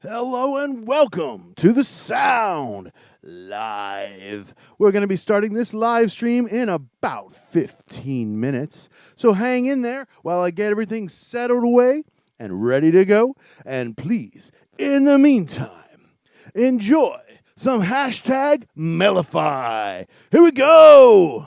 Hello and welcome to the Sound Live. We're going to be starting this live stream in about 15 minutes. So hang in there while I get everything settled away and ready to go. And please, in the meantime, enjoy some hashtag Mellify. Here we go.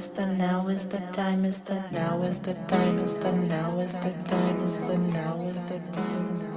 is the now is the time is the now is the time is the now is the time is the now is the time is the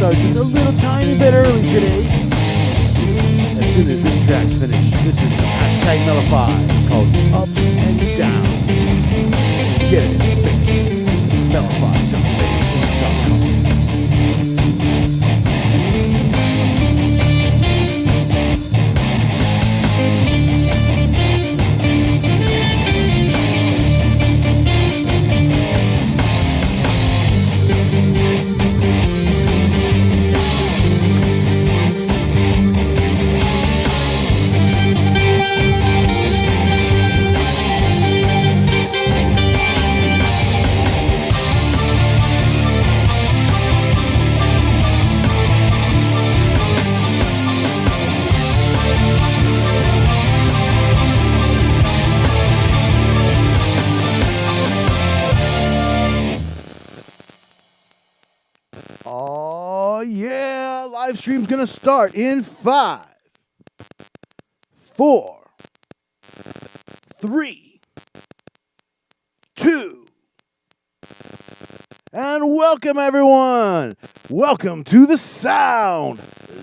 Just a little tiny bit early today. As soon as this track's finished, this is Mellify called Ups and Downs. Get it? Mellify.com. Live stream's gonna start in 5, 4, 3, 2, and welcome everyone. Welcome to the Sound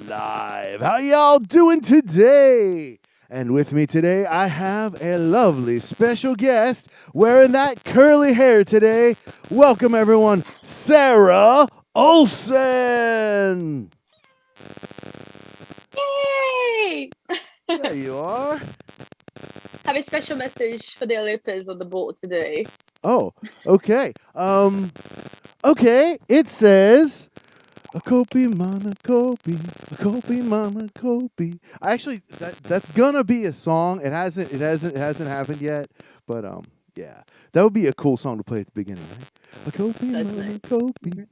Live. How y'all doing today? And with me today, I have a lovely special guest wearing that curly hair today. Welcome everyone, Sara Olsen. Yay! There you are. Have a special message for the Olympus on the board today. Oh, okay. Okay, it says a copy mama copy, a copy mama copy. Actually, that's gonna be a song. It hasn't happened yet, but yeah. That would be a cool song to play at the beginning, right? A copy That's mama nice. copy.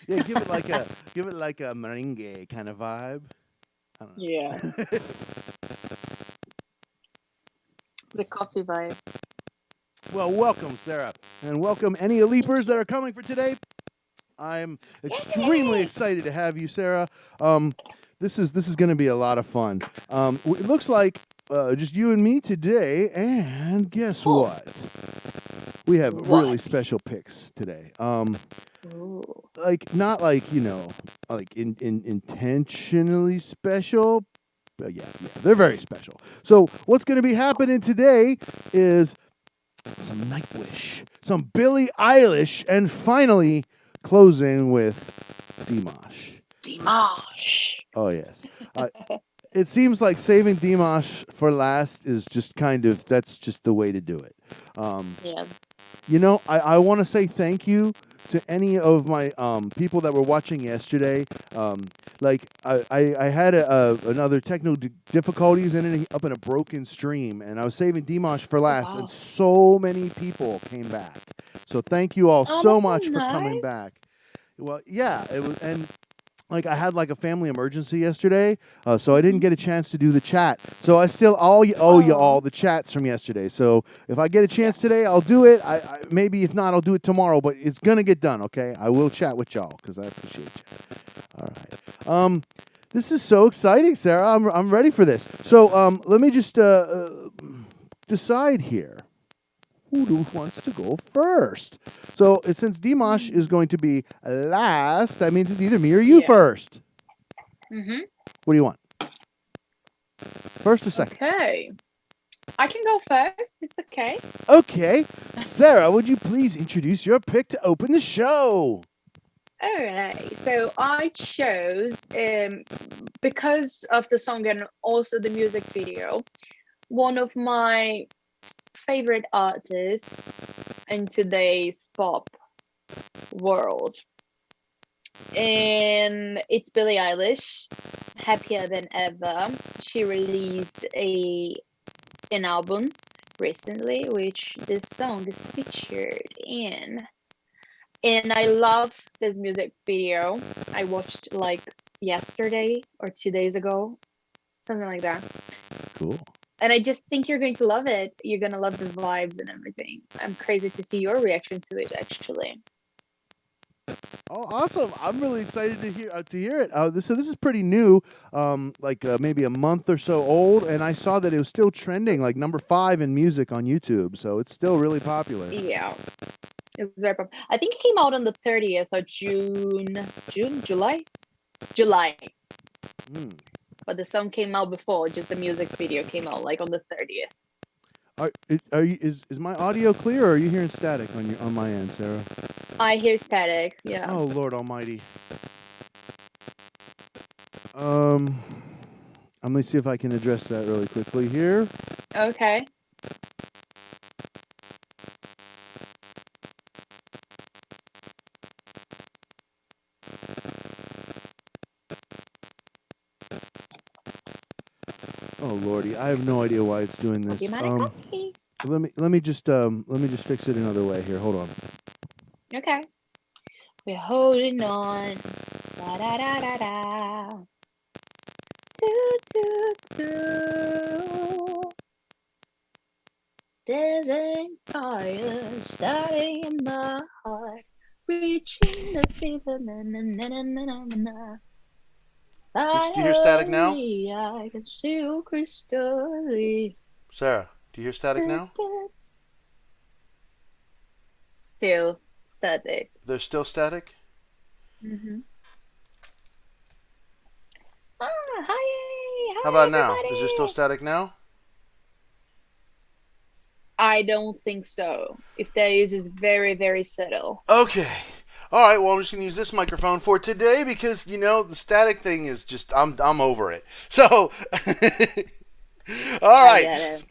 Yeah, give it like a merengue kind of vibe. I don't know. Yeah. The coffee vibe. Well, welcome, Sara, and welcome any Leapers that are coming for today. I'm extremely excited to have you, Sara. this is going to be a lot of fun. It looks like just you and me today, and guess Oh. what? We have really What? special picks today. Ooh. Like not like like intentionally special. But yeah, they're very special. So what's going to be happening today is some Nightwish, some Billie Eilish, and finally closing with Dimash. Dimash. Oh yes. It seems like saving Dimash for last is just that's just the way to do it. Yeah. I want to say thank you to any of my people that were watching yesterday. I had another technical difficulties and ended up in a broken stream, and I was saving Dimash for last, wow. and so many people came back. So thank you all so that's much so for coming nice. back. Well, yeah, it was, and like I had like a family emergency yesterday, so I didn't get a chance to do the chat. So I still owe you all the chats from yesterday. So if I get a chance today, I'll do it. I maybe if not, I'll do it tomorrow. But it's gonna get done. Okay, I will chat with y'all because I appreciate you. All right. This is so exciting, Sarah. I'm ready for this. So let me just decide here. Who wants to go first? So since Dimash is going to be last, that means it's either me or you first. Mm-hmm. What do you want? First or second? Okay. I can go first. It's okay. Okay. Sarah, would you please introduce your pick to open the show? All right. So I chose, because of the song and also the music video, one of my favorite artists in today's pop world. And it's Billie Eilish, Happier Than Ever. She released an album recently, which this song is featured in. And I love this music video. I watched like yesterday or 2 days ago, something like that. Cool. And I just think you're going to love it. You're going to love the vibes and everything. I'm crazy to see your reaction to it, actually. Oh, awesome! I'm really excited to hear it. So this is pretty new, maybe a month or so old, and I saw that it was still trending, like number 5 in music on YouTube. So it's still really popular. Yeah, it's very popular. I think it came out on the 30th of July. But the song came out before. Just the music video came out like on the 30th. Are you? Is my audio clear, or are you hearing static on my end, Sarah? I hear static. Yeah. Oh Lord Almighty. Let me see if I can address that really quickly here. Okay. Oh Lordy, I have no idea why it's doing this. Let me just fix it another way here. Hold on. Okay. We're holding on. Da da da da da. Do do do. There's a fire starting in my heart, reaching the fever. Na na na na na na na. Do you hear static now? I can see you crystally. Sarah, do you hear static now? Still static. There's still static? Mm-hmm. Hi. How about everybody. now? Is there still static now? I don't think so. If there is, it's very, very subtle. Okay. All right, well, I'm just going to use this microphone for today because, the static thing is just, I'm over it. So, all right.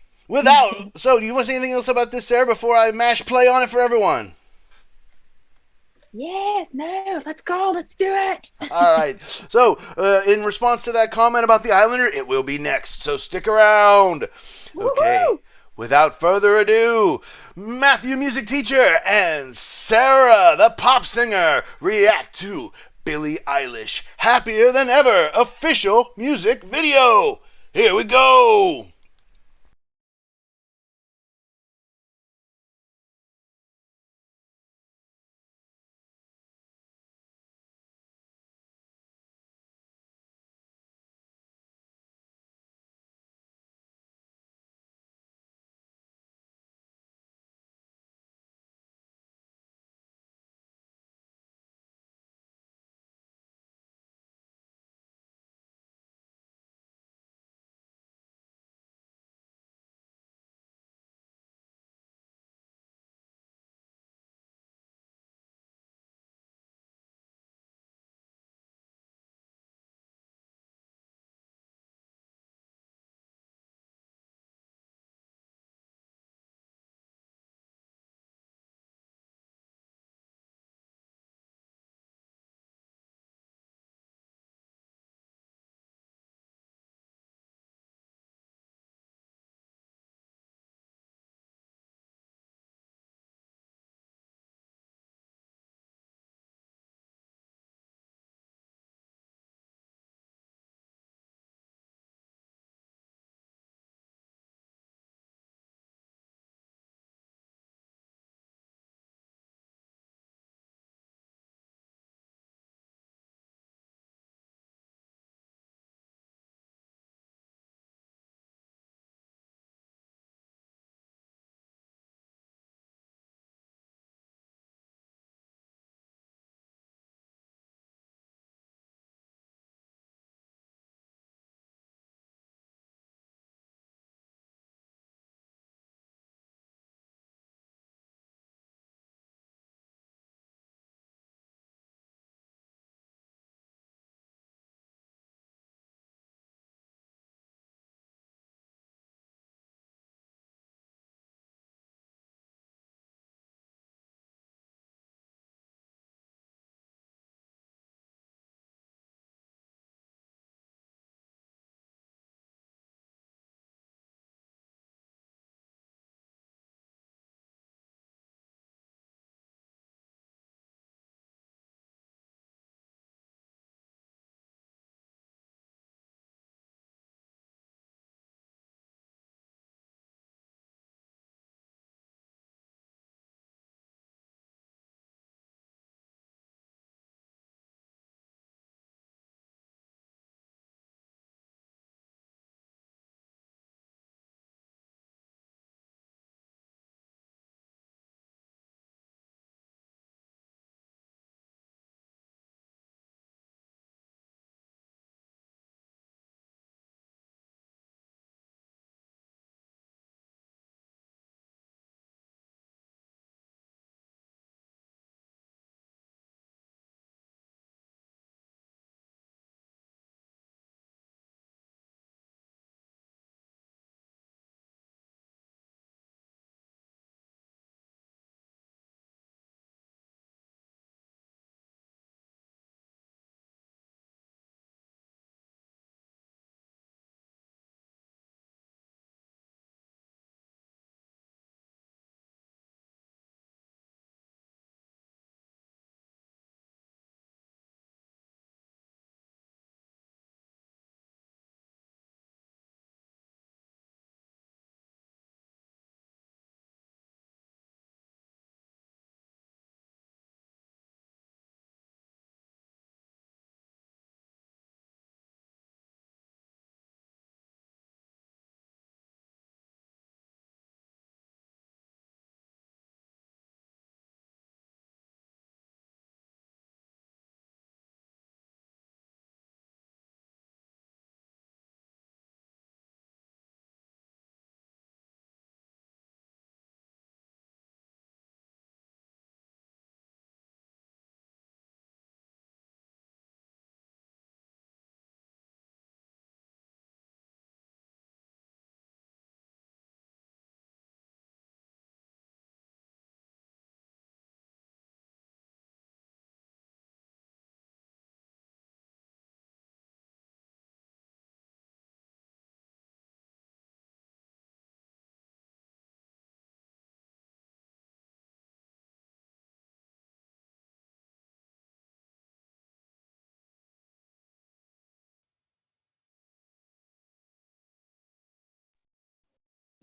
So, do you want to say anything else about this, Sarah, before I mash play on it for everyone? Yes, no, let's go, let's do it. All right. So, in response to that comment about the Islander, it will be next. So, stick around. Okay. Woo-hoo! Without further ado, Matthew, music teacher, and Sarah, the pop singer, react to Billie Eilish, Happier Than Ever official music video. Here we go.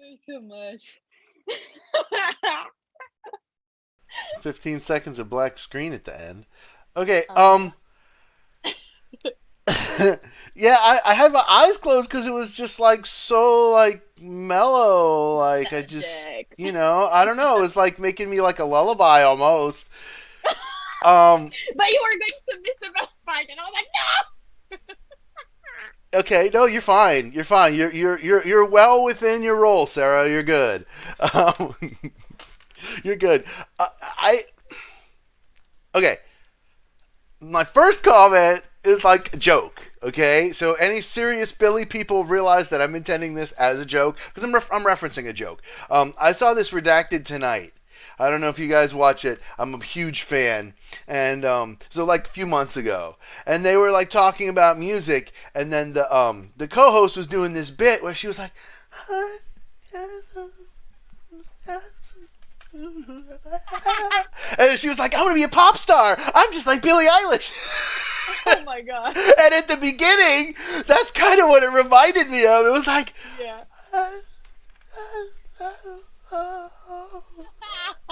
Way too much. 15 seconds of black screen at the end. Okay, yeah, I had my eyes closed because it was just like so like mellow. Like I just, I don't know. It was like making me like a lullaby almost. But you were going to miss the best part, and I was like, no. Okay, no, you're fine. You're fine. You're well within your role, Sarah. You're good. You're good. Okay. My first comment is like a joke. Okay, so any serious Billy people realize that I'm intending this as a joke because I'm referencing a joke. I saw this redacted tonight. I don't know if you guys watch it. I'm a huge fan. And so like a few months ago. And they were like talking about music. And then the co-host was doing this bit where she was like, and she was like, I want to be a pop star. I'm just like Billie Eilish. Oh my god. And at the beginning, that's kind of what it reminded me of. It was like, yeah.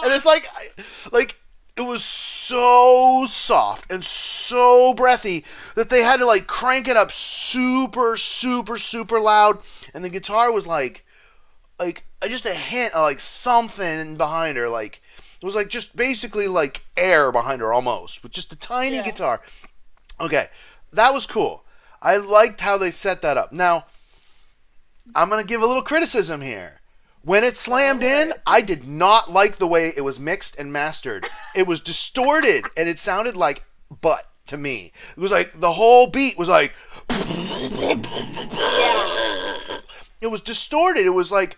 And it's like it was so soft and so breathy that they had to like crank it up super, super, super loud, and the guitar was like just a hint of like something behind her, like it was like just basically like air behind her almost, with just a tiny guitar. Okay, that was cool. I liked how they set that up. Now, I'm gonna give a little criticism here. When it slammed in, I did not like the way it was mixed and mastered. It was distorted, and it sounded like butt to me. It was like the whole beat was like... It was distorted. It was like...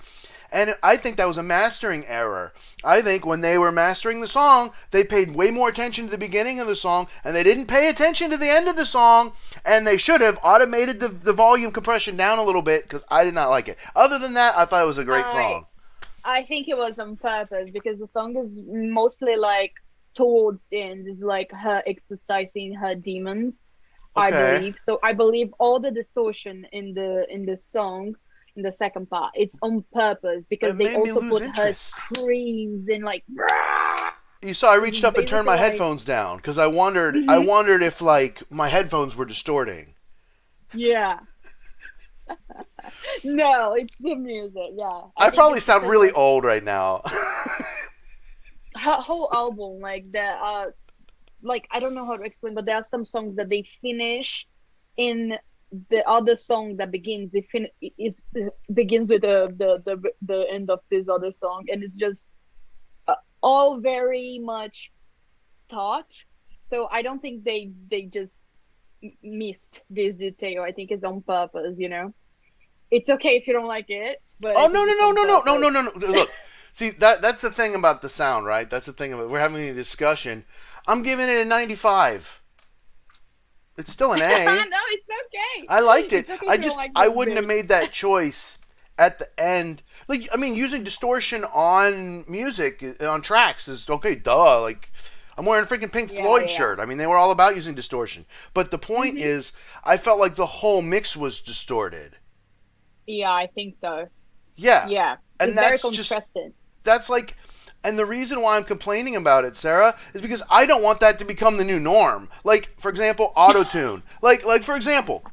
And I think that was a mastering error. I think when they were mastering the song, they paid way more attention to the beginning of the song, and they didn't pay attention to the end of the song, and they should have automated the volume compression down a little bit, because I did not like it. Other than that, I thought it was a great song. I think it was on purpose, because the song is mostly like towards the end, is like her exercising her demons, I believe. So I believe all the distortion in the song, in the second part, it's on purpose, because they also put her screams in like... You saw I reached up and turned my headphones down because I wondered if like my headphones were distorting. Yeah. No, it's the music. Yeah. I probably sound really old right now. Her whole album, like like I don't know how to explain, but there are some songs that they finish in the other song that begins. Begins with the end of this other song, and it's just all very much thought. So I don't think they just missed this detail. I think it's on purpose, you know. It's okay if you don't like it, but no. Look, see that's the thing about the sound, right? That's the thing about we're having a discussion. I'm giving it a 95. It's still an A. No, it's okay. I liked it. Okay, I wouldn't have made that choice at the end. Like, I mean, using distortion on music, on tracks is okay, duh. Like, I'm wearing a freaking Pink Floyd shirt. I mean, they were all about using distortion. But the point is, I felt like the whole mix was distorted. Yeah, I think so. Yeah. Yeah. And it's that's very contrasted. That's like, and the reason why I'm complaining about it, Sarah, is because I don't want that to become the new norm. Like, for example, auto-tune. like for example,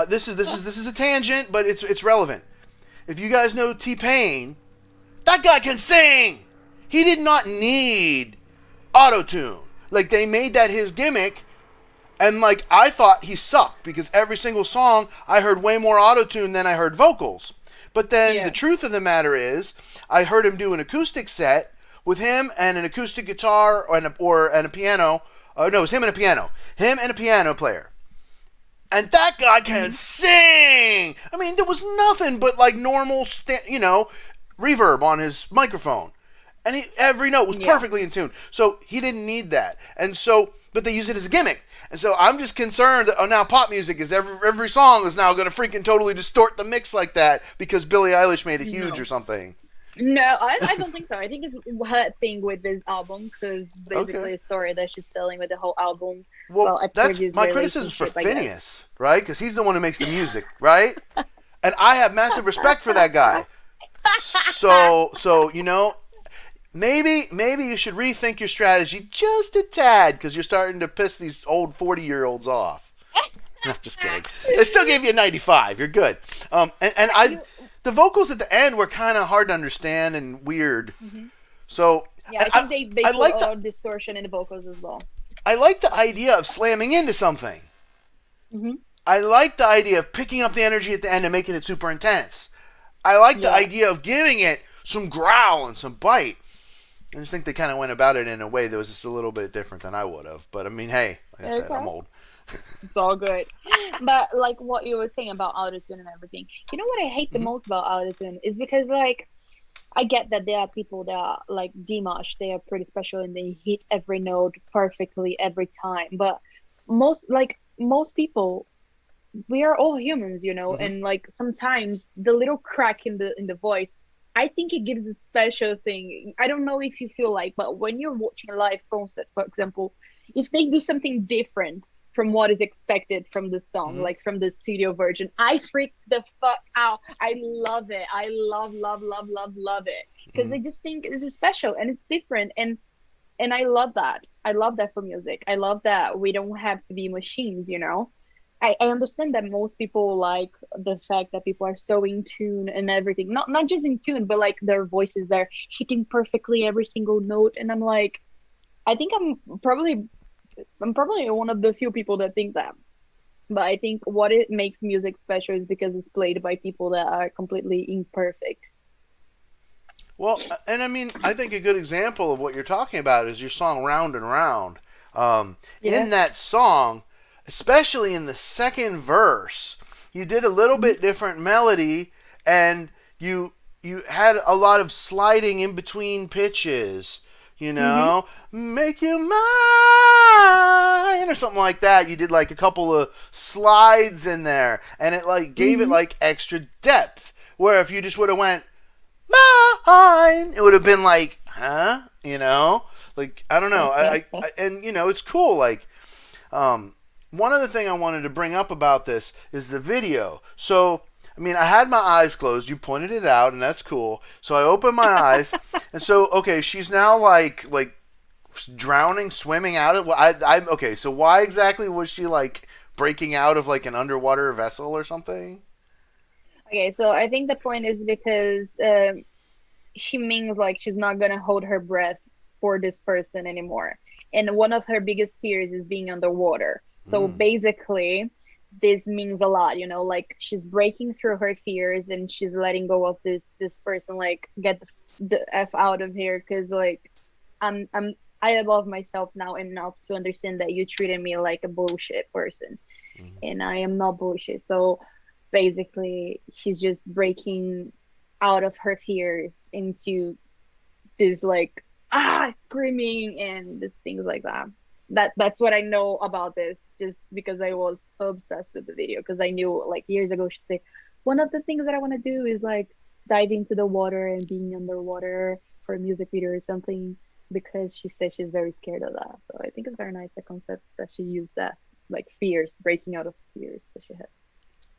this is a tangent, but it's relevant. If you guys know T-Pain, that guy can sing. He did not need auto-tune. Like, they made that his gimmick, and like I thought he sucked because every single song I heard way more auto-tune than I heard vocals. But then the truth of the matter is, I heard him do an acoustic set with him and an acoustic guitar and a piano. No, it was him and a piano. Him and a piano player. And that guy can sing! I mean, there was nothing but like normal, reverb on his microphone. And every note was perfectly in tune. So he didn't need that. And so, but they use it as a gimmick. And so I'm just concerned that now pop music is every song is now going to freaking totally distort the mix like that because Billie Eilish made it huge or something. No, I don't think so. I think it's her thing with this album, because basically a story that she's telling with the whole album. Well, that's my criticism for Phineas, right? Because he's the one who makes the music, right? And I have massive respect for that guy. So maybe you should rethink your strategy just a tad because you're starting to piss these old 40-year-olds off. No, just kidding. They still gave you a 95. You're good. The vocals at the end were kind of hard to understand and weird. Mm-hmm. So yeah, I think they put like a lot of distortion in the vocals as well. I like the idea of slamming into something. Mm-hmm. I like the idea of picking up the energy at the end and making it super intense. I like the idea of giving it some growl and some bite. I just think they kind of went about it in a way that was just a little bit different than I would have. But I mean, hey, like I said, I'm old. It's all good. But like what you were saying about autotune and everything, you know what I hate the most about autotune is because like I get that there are people that are like Dimash, they are pretty special and they hit every note perfectly every time. But most people, we are all humans, and like sometimes the little crack in the voice, I think it gives a special thing. I don't know if you feel like, but when you're watching a live concert, for example, if they do something different from what is expected from the song, like from the studio version, I freak the fuck out. I love it. I love it because I just think this is special and it's different, and I love that. I love that for music. I love that we don't have to be machines. I understand that most people like the fact that people are so in tune and everything. Not just in tune, but like their voices are hitting perfectly every single note. And I'm like, I think I'm probably one of the few people that think that. But I think what it makes music special is because it's played by people that are completely imperfect. Well, and I mean, I think a good example of what you're talking about is your song Round and Round. In that song, especially in the second verse, you did a little bit different melody, and you had a lot of sliding in between pitches, make you mine, or something like that. You did like a couple of slides in there, and it like gave it like extra depth, where if you just would have went mine, it would have been like, huh? Like, I don't know. I and it's cool. Like, one other thing I wanted to bring up about this is the video. So, I mean, I had my eyes closed. You pointed it out, and that's cool. So I opened my eyes, and so, okay, she's now like drowning, swimming out of. Okay. So why exactly was she like breaking out of like an underwater vessel or something? Okay, so I think the point is because she means like she's not gonna hold her breath for this person anymore, and one of her biggest fears is being underwater. So basically, this means a lot, like she's breaking through her fears and she's letting go of this person, like get the F out of here, because like I love myself now enough to understand that you treated me like a bullshit person, and I am not bullshit. So basically, she's just breaking out of her fears into this like screaming and this things like that. That's what I know about this, just because I was so obsessed with the video, because I knew like years ago she said one of the things that I want to do is like dive into the water and being underwater for a music video or something, because she said she's very scared of that. So I think it's very nice, the concept that she used, that like fears, breaking out of fears that she has.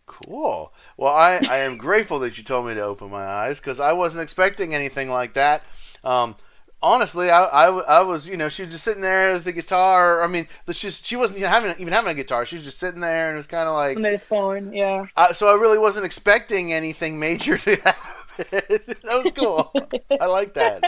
Cool. Well, I am grateful that you told me to open my eyes, because I wasn't expecting anything like that. Honestly, I was, she was just sitting there with the guitar. I mean, she wasn't even having a guitar. She was just sitting there, and it was kind of like on the phone, yeah. So I really wasn't expecting anything major to happen. That was cool. I like that.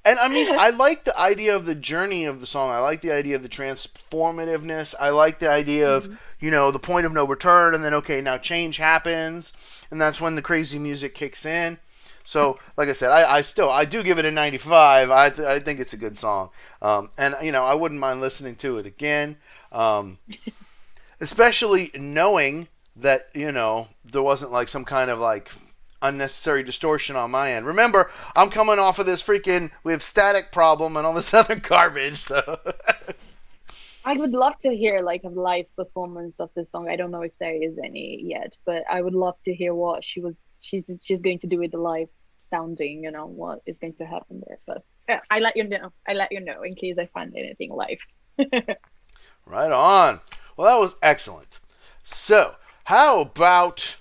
And I mean, I like the idea of the journey of the song. I like the idea of the transformativeness. I like the idea of, the point of no return, and then, okay, now change happens, and that's when the crazy music kicks in. So, like I said, I do give it a 95. I think it's a good song. And, I wouldn't mind listening to it again. Especially knowing that, there wasn't like some kind of like unnecessary distortion on my end. Remember, I'm coming off of this we have static problem and all this other garbage, so. I would love to hear like a live performance of the song. I don't know if there is any yet, but I would love to hear what she's going to do with the live sounding, what is going to happen there. But I let you know in case I find anything live. Right on. Well, that was excellent. So, how about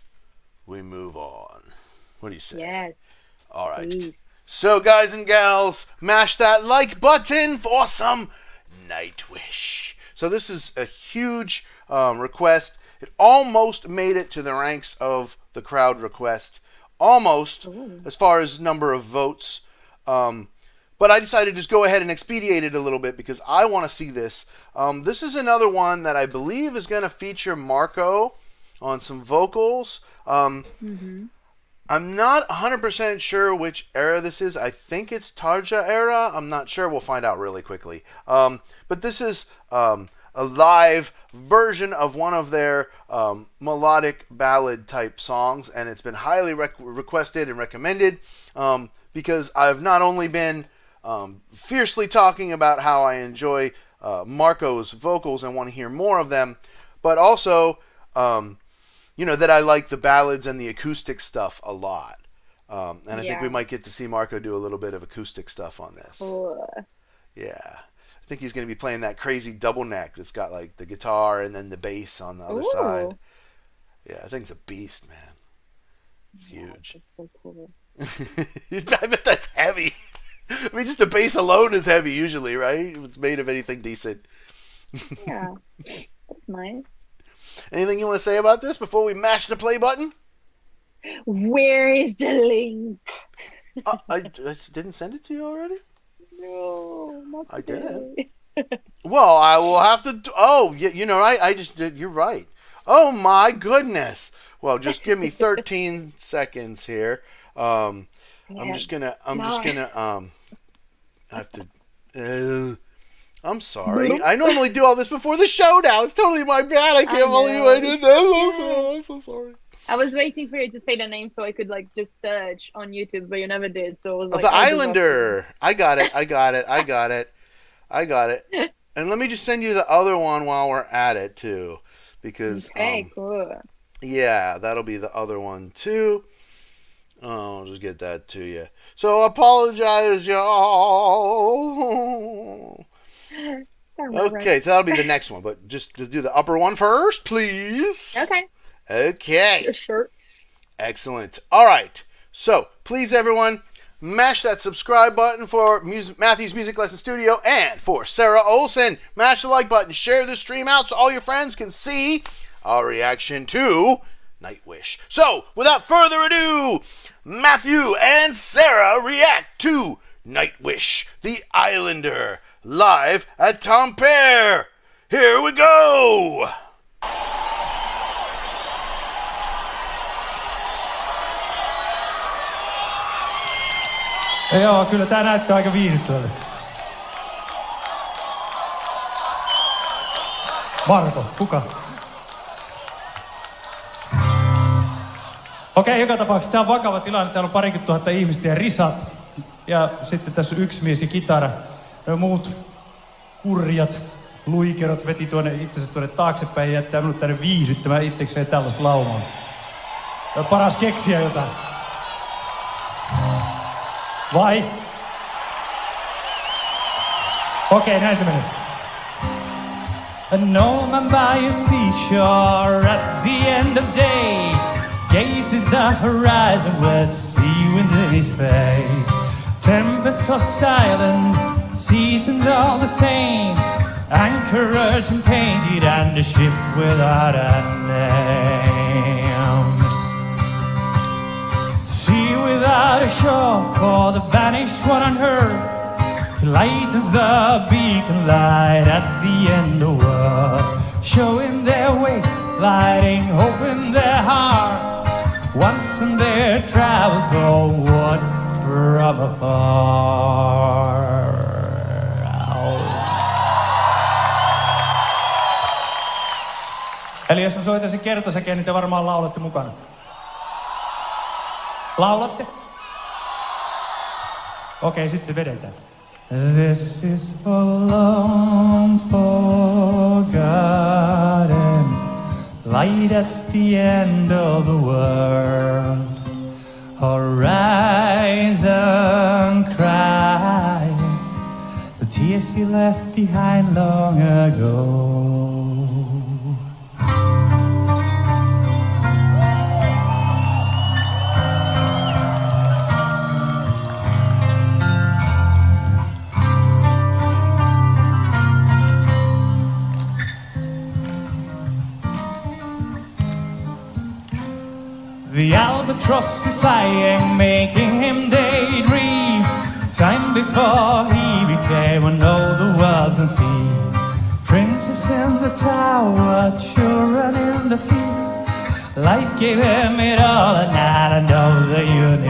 we move on? What do you say? Yes. All right. Please. So, guys and gals, mash that like button for some Nightwish. So this is a huge request. It almost made it to the ranks of the crowd request. Almost, as far as number of votes. But I decided to just go ahead and expedite it a little bit because I want to see this. This is another one that I believe is going to feature Marco on some vocals. I'm not 100% sure which era this is. I think it's Tarja era. I'm not sure. We'll find out really quickly. But this is a live version of one of their melodic ballad type songs, and it's been highly requested and recommended because I've not only been fiercely talking about how I enjoy Marco's vocals and want to hear more of them, but also that I like the ballads and the acoustic stuff a lot. And I think we might get to see Marco do a little bit of acoustic stuff on this. Yeah. I think he's going to be playing that crazy double neck that's got like the guitar and then the bass on the other side. Yeah, I think it's a beast, man. It's huge. That's so cool. I bet that's heavy. I mean, just the bass alone is heavy usually, right? If it's made of anything decent. Yeah, that's nice. Anything you want to say about this before we mash the play button? Where is the link? I didn't send it to you already? No, not I today. didn't. Well, I will have to... Oh, I just did... You're right. Oh, my goodness. Well, just give me 13 seconds here. I'm just gonna I have to I'm sorry. I normally do all this before the show now. It's totally my bad. I can't believe I did that. I'm so sorry. I was waiting for you to say the name so I could just search on YouTube, but you never did. So it was The Islander. I got it. And let me just send you the other one while we're at it too, because cool. Yeah, that'll be the other one too. I'll just get that to you. So apologize, y'all. Okay, so that'll be the next one, but just to do the upper one first, please. Okay. Sure. Excellent. All right. So please, everyone, mash that subscribe button for Matthew's Music Lesson Studio and for Sara Olsen. Mash the like button. Share the stream out so all your friends can see our reaction to Nightwish. So, without further ado, Matthew and Sara react to Nightwish, the Islander, live at Tampere. Here we go! Joo, kyllä tää näyttää aika viihdyttävältä. Marko, kuka? Okei, joka tapauksessa tää on vakava tilanne. Täällä on 20 000 ihmistä ja risat. Ja sitten tässä on yksi mies ja kitara. Ja muut kurjat luikerot veti itsensä tuonne taaksepäin ja jättää minut tänne viihdyttämään itsekseen tällaista laumaa. Ja paras keksiä jotain. Vai? Okei, näin se menee. An old man by a seashore at the end of day gazes the horizon with sea wind in his face. Tempest tossed silent, seasons all the same. Anchorage and painted and a ship without a name. Sea without a shore for the vanished one unheard. He lightens the beacon light at the end of the world, showing their way, lighting hope in their hearts. Once in their travels homeward from afar. Eli jos mä soitan sen kertosäkeen, niin te varmaan laulatte mukana. Laulatte? Okei, sit se vedetään. This is for long forgotten light at the end of the world. Horizon crying the tears he left behind long ago. crosses flying, making him daydream. Time before he became one of the worlds unseen. Princess in the tower, children in the fields. Light gave him it all, and I know the universe.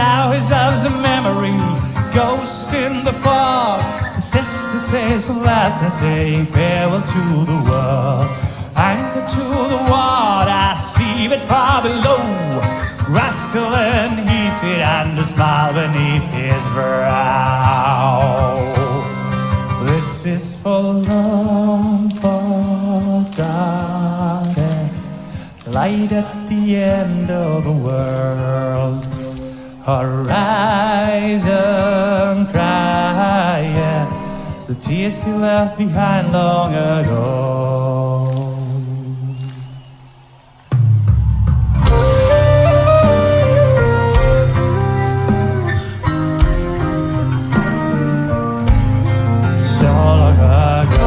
Now his love's a memory, ghost in the fog. Sets the sails from last and say farewell to the world. Anchor to the water, see it far below. Rustle in his feet and a smile beneath his brow. This is for long forgotten, light at the end of the world. Horizon crying, the tears he left behind long ago. So long ago.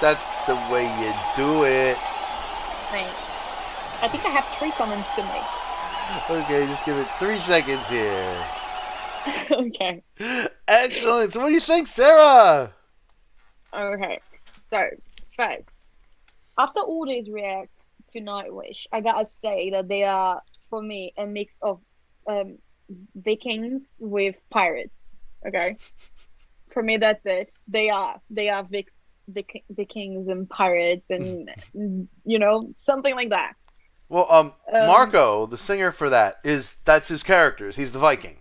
That's the way you do it. Thanks. I think I have 3 comments to make. Okay, just give it 3 seconds here. Okay. Excellent. So what do you think, Sarah? Okay. So, first, after all these reacts to Nightwish, I gotta say that they are, for me, a mix of Vikings with pirates. Okay? For me, that's it. They are Vikings and pirates and, you know, something like that. Well, Marco, the singer for that's his character. He's the Viking.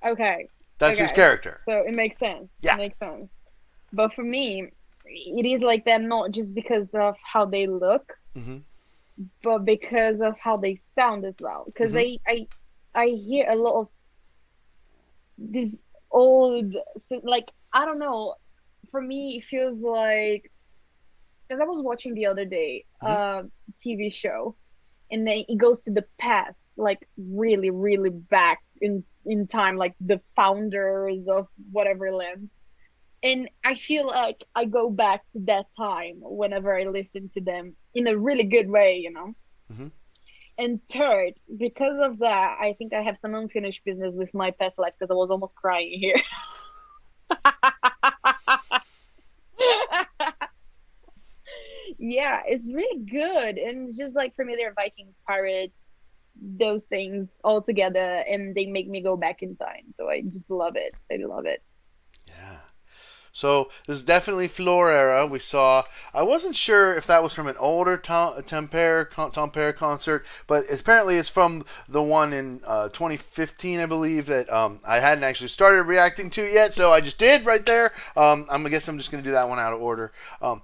Okay. That's his character. So it makes sense. Yeah. It makes sense. But for me, it is like they're not just because of how they look, but because of how they sound as well. Because I hear a lot of this old, like, I don't know. For me, it feels like, because I was watching the other day TV show, and then it goes to the past, like really, really back in time, like the founders of whatever land. And I feel like I go back to that time whenever I listen to them in a really good way, you know? And third, because of that, I think I have some unfinished business with my past life, because I was almost crying here. Yeah, it's really good. And it's just like familiar Vikings, pirate, those things all together, and they make me go back in time. So I just love it. I love it. Yeah. So this is definitely Floor era. We saw. I wasn't sure if that was from an older Tampere concert, but apparently it's from the one in 2015, I believe, that I hadn't actually started reacting to yet. So I just did right there. I guess I'm just gonna do that one out of order. A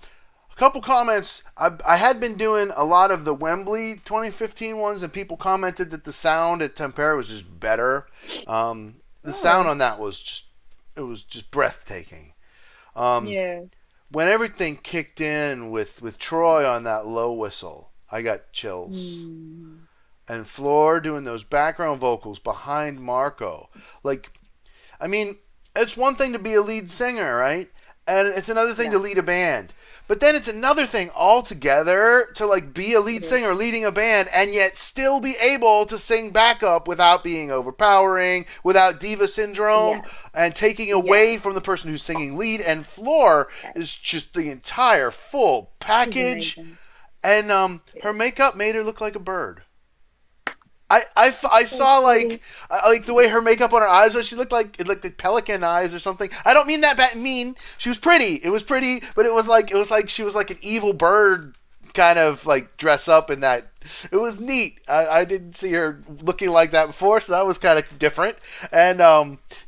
couple comments. I had been doing a lot of the Wembley 2015 ones, and people commented that the sound at Tampere was just better. The sound on that was just breathtaking. Yeah. When everything kicked in with Troy on that low whistle, I got chills. And Floor doing those background vocals behind Marco. Like, I mean, it's one thing to be a lead singer, right? And it's another thing to lead a band. But then it's another thing altogether to like be a lead singer leading a band and yet still be able to sing backup without being overpowering, without diva syndrome, and taking away from the person who's singing lead. And Floor is just the entire full package. And her makeup made her look like a bird. I saw like the way her makeup on her eyes was. She looked like pelican eyes or something. I don't mean that mean. She was pretty. It was pretty, but it was like she was like an evil bird kind of like dress up in that. It was neat. I didn't see her looking like that before, so that was kind of different. And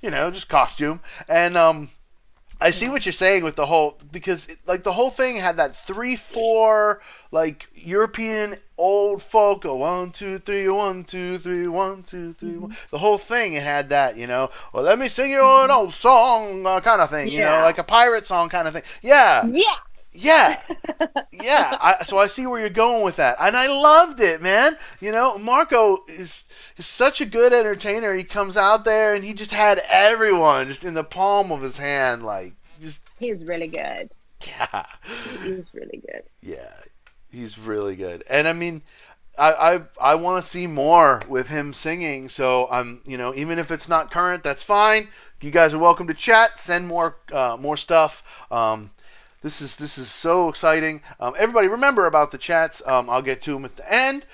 just costume. And I see what you're saying with the whole, because the whole thing had that 3/4 like European old folk, 1 2 3 1 2 3 1 2 3 1. The whole thing, it had that, well, let me sing you an old song kind of thing, like a pirate song kind of thing. Yeah. So I see where you're going with that, and I loved it, man. Marco is such a good entertainer. He comes out there and he just had everyone just in the palm of his hand, He's really good. Yeah, he's really good. Yeah, he's really good, and I mean, I want to see more with him singing. So I'm, even if it's not current, that's fine. You guys are welcome to chat. Send more stuff. This is so exciting. Everybody, remember about the chats. I'll get to them at the end.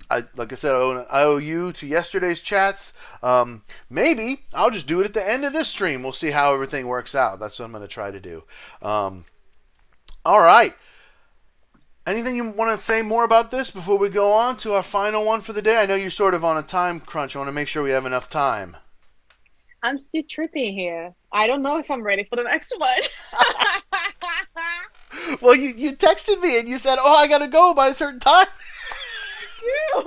Like I said, I owe you to yesterday's chats. Maybe I'll just do it at the end of this stream. We'll see how everything works out. That's what I'm going to try to do. All right. Anything you want to say more about this before we go on to our final one for the day? I know you're sort of on a time crunch. I want to make sure we have enough time. I'm still tripping here. I don't know if I'm ready for the next one. Well, you texted me and you said, I got to go by a certain time. But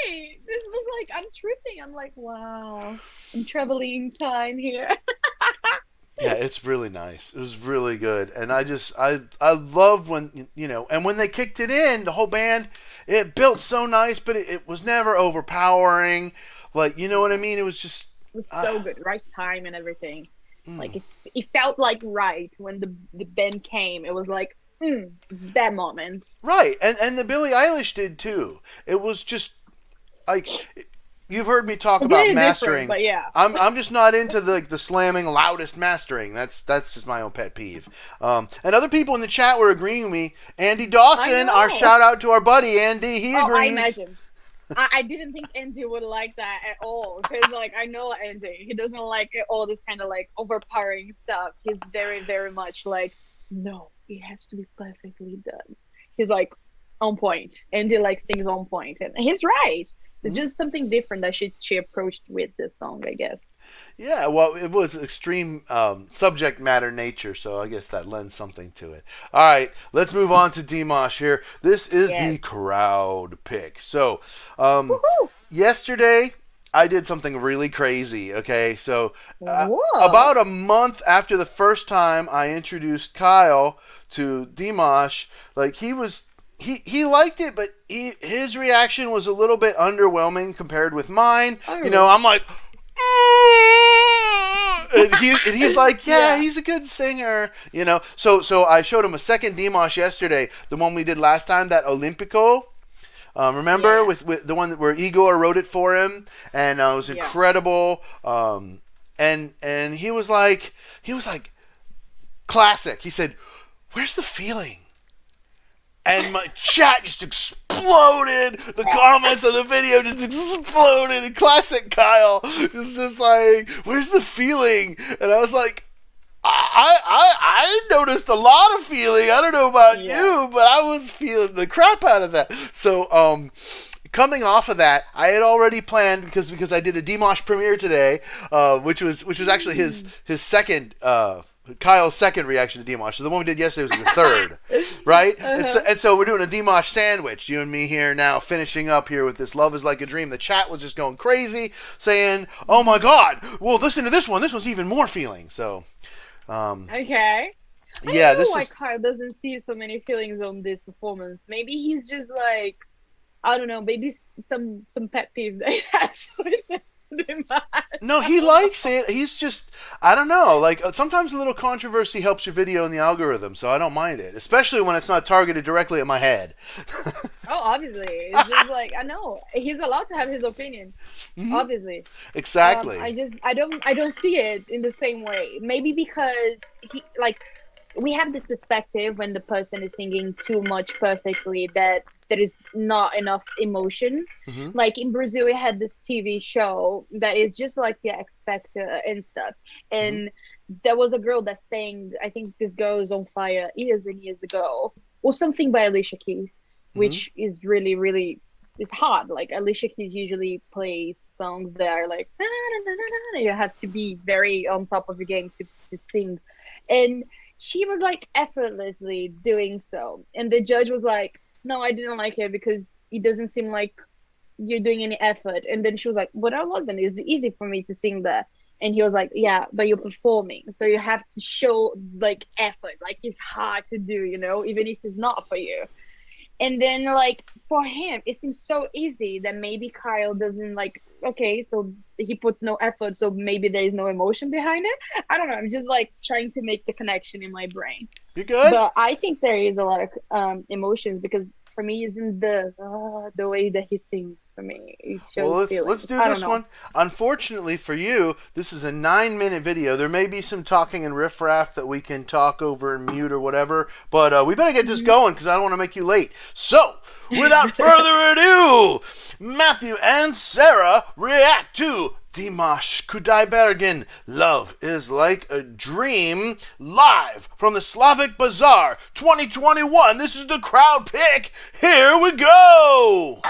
me, this was like, I'm tripping. I'm like, wow, I'm traveling in time here. Yeah, it's really nice. It was really good. And I love when, and when they kicked it in, the whole band, it built so nice, but it was never overpowering. Like, you know what I mean? It was just... It was so good. Right time and everything. Like, it felt like right when the band came. It was like, that moment. Right. And the Billie Eilish did too. It was just like, you've heard me talk about mastering, but yeah. I'm just not into the slamming loudest mastering. That's just my own pet peeve. And other people in the chat were agreeing with me. Andy Dawson, our shout out to our buddy Andy, he agrees. I imagine. I didn't think Andy would like that at all, because I know Andy. He doesn't like all this kind of overpowering stuff. He's very, very much no, it has to be perfectly done. He's on point. Andy likes things on point, and he's right. It's just something different that she approached with this song, I guess. Yeah, well, it was extreme subject matter nature, so I guess that lends something to it. All right, let's move on to Dimash here. This is the crowd pick. So, yesterday, I did something really crazy, okay? So, about a month after the first time I introduced Kyle to Dimash, he liked it, but his reaction was a little bit underwhelming compared with mine. I'm like, and he's like, he's a good singer, So I showed him a second Dimash yesterday, the one we did last time, that Olimpico. Remember with the one where Igor wrote it for him, and it was incredible. And he was like, classic. He said, "Where's the feeling?" and my chat just exploded. The comments on the video just exploded. And classic Kyle is just like, "Where's the feeling?" And I was like, I noticed a lot of feeling. I don't know about you, but I was feeling the crap out of that. So, coming off of that, I had already planned because I did a Dimash premiere today, which was actually his second. Kyle's second reaction to Dimash. So the one we did yesterday was the third, right? And so we're doing a Dimash sandwich. You and me here now, finishing up here with this "Love Is Like a Dream." The chat was just going crazy, saying, "Oh my God! Well, listen to this one. This one's even more feeling." So, okay. I yeah, don't know this why is. Kyle doesn't see so many feelings on this performance. Maybe he's just like, I don't know. Maybe some pet peeve that he has with Dimash. No, he likes it. He's just, I don't know. Like, sometimes a little controversy helps your video in the algorithm, so I don't mind it. Especially when it's not targeted directly at my head. Oh, obviously. It's just like, I know. He's allowed to have his opinion. Mm-hmm. Obviously. Exactly. I don't see it in the same way. Maybe because we have this perspective when the person is singing too much perfectly that there is not enough emotion. Mm-hmm. Like in Brazil, we had this TV show that is just like the X Factor and stuff. And there was a girl that sang, I think this girl is on fire years and years ago, or something by Alicia Keys, which is really, really, it's hard. Like Alicia Keys usually plays songs that are like, na, na, na, na, na. You have to be very on top of your game to sing. And she was like effortlessly doing so. And the judge was like, "No, I didn't like it because it doesn't seem like you're doing any effort." And then she was like, "But I wasn't. It's easy for me to sing that." And he was like, "Yeah, but you're performing. So you have to show like effort. Like it's hard to do, even if it's not for you." And then like for him, it seems so easy that maybe Kyle doesn't like, okay, so he puts no effort. So maybe there is no emotion behind it. I don't know. I'm just like trying to make the connection in my brain. You good? But I think there is a lot of emotions because for me, isn't the way that he sings for me. It shows well, let's do this one. Unfortunately for you, this is a 9-minute video. There may be some talking and riffraff that we can talk over and mute or whatever, but we better get this going because I don't want to make you late. So, without further ado, Matthew and Sarah react to Dimash Kudaibergen, "Love Is Like a Dream," live from the Slavic Bazaar 2021. This is the crowd pick. Here we go!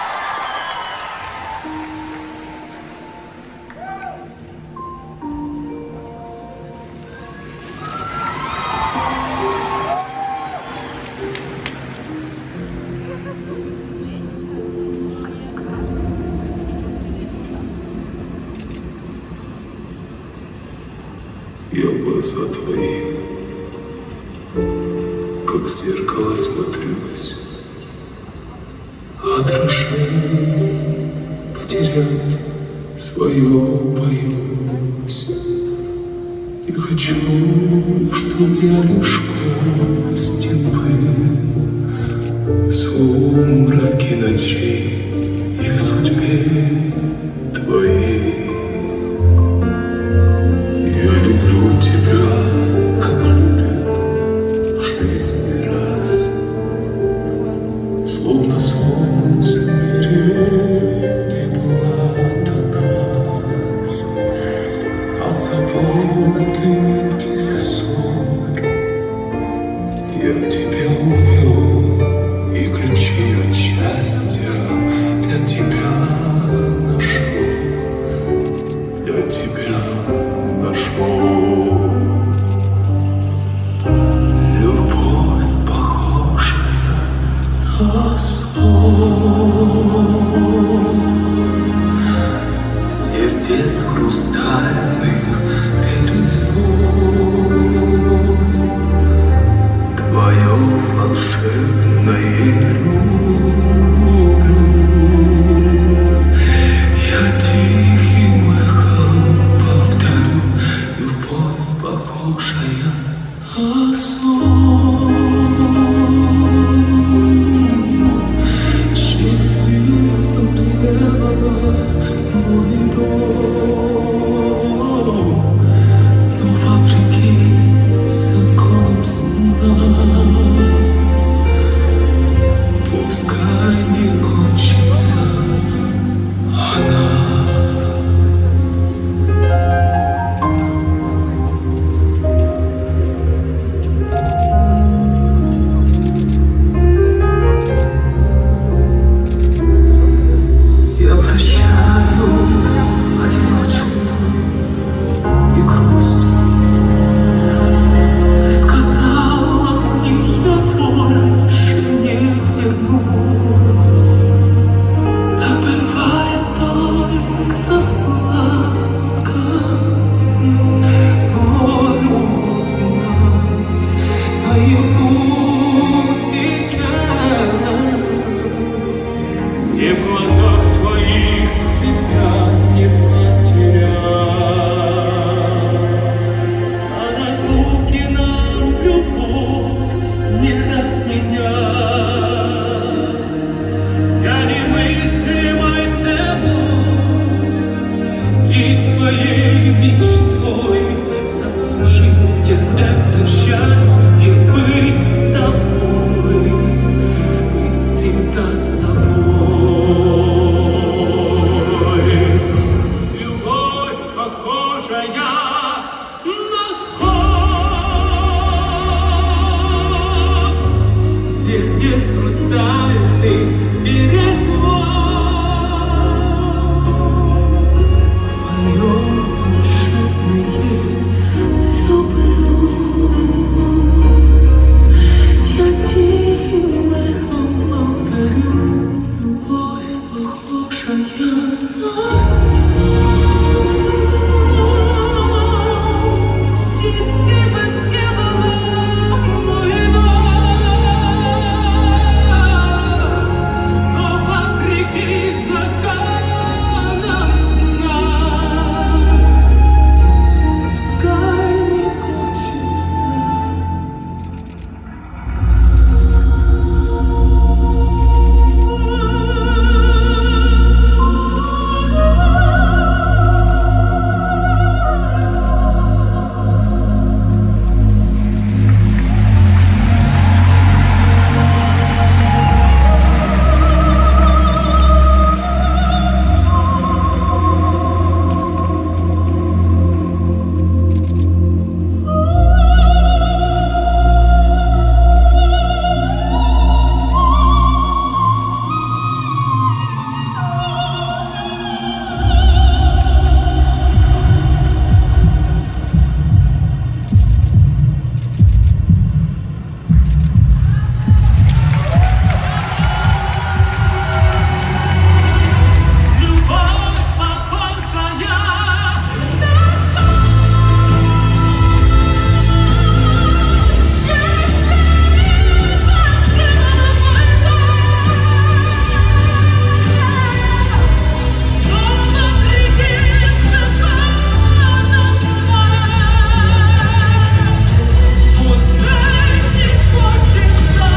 Я в глаза твои, как в зеркало смотрюсь, отражение потерять свое боюсь. Не хочу, чтоб я лишь костен был в сумраке ночей и в судьбе твоей. Я люблю тебя, как любят в жизни раз, словно солнце не была до нас, от заботы мелких ссор. Я тебя увел, и ключи от счастья для тебя нашел, для тебя нашел. Любовь, похожая на сон, сердец хрустальных перезвон. Твое волшебное люблю. Я тихим эхом повторю, любовь, похожая на сон. Счастливым сделала мой дом, но вопреки законам сна И в глазах твоих себя не потерять. А разлуки нам любовь не разменять. Я немыслимой ценой и своей мечтой заслужил я это счастье быть с тобой, быть всегда с тобой. Любовь, похожая на сон, сердец хрустальных перезвон. Твое волшебное люблю. Я тихим эхом повторю. Любовь, похожая на сон. Счастливым сделала мой дом, но вопреки законам сна пускай не кончится. Любовь, похожая на сон. Счастливым сделала мой дом, но вопреки законам сна пускай не кончится.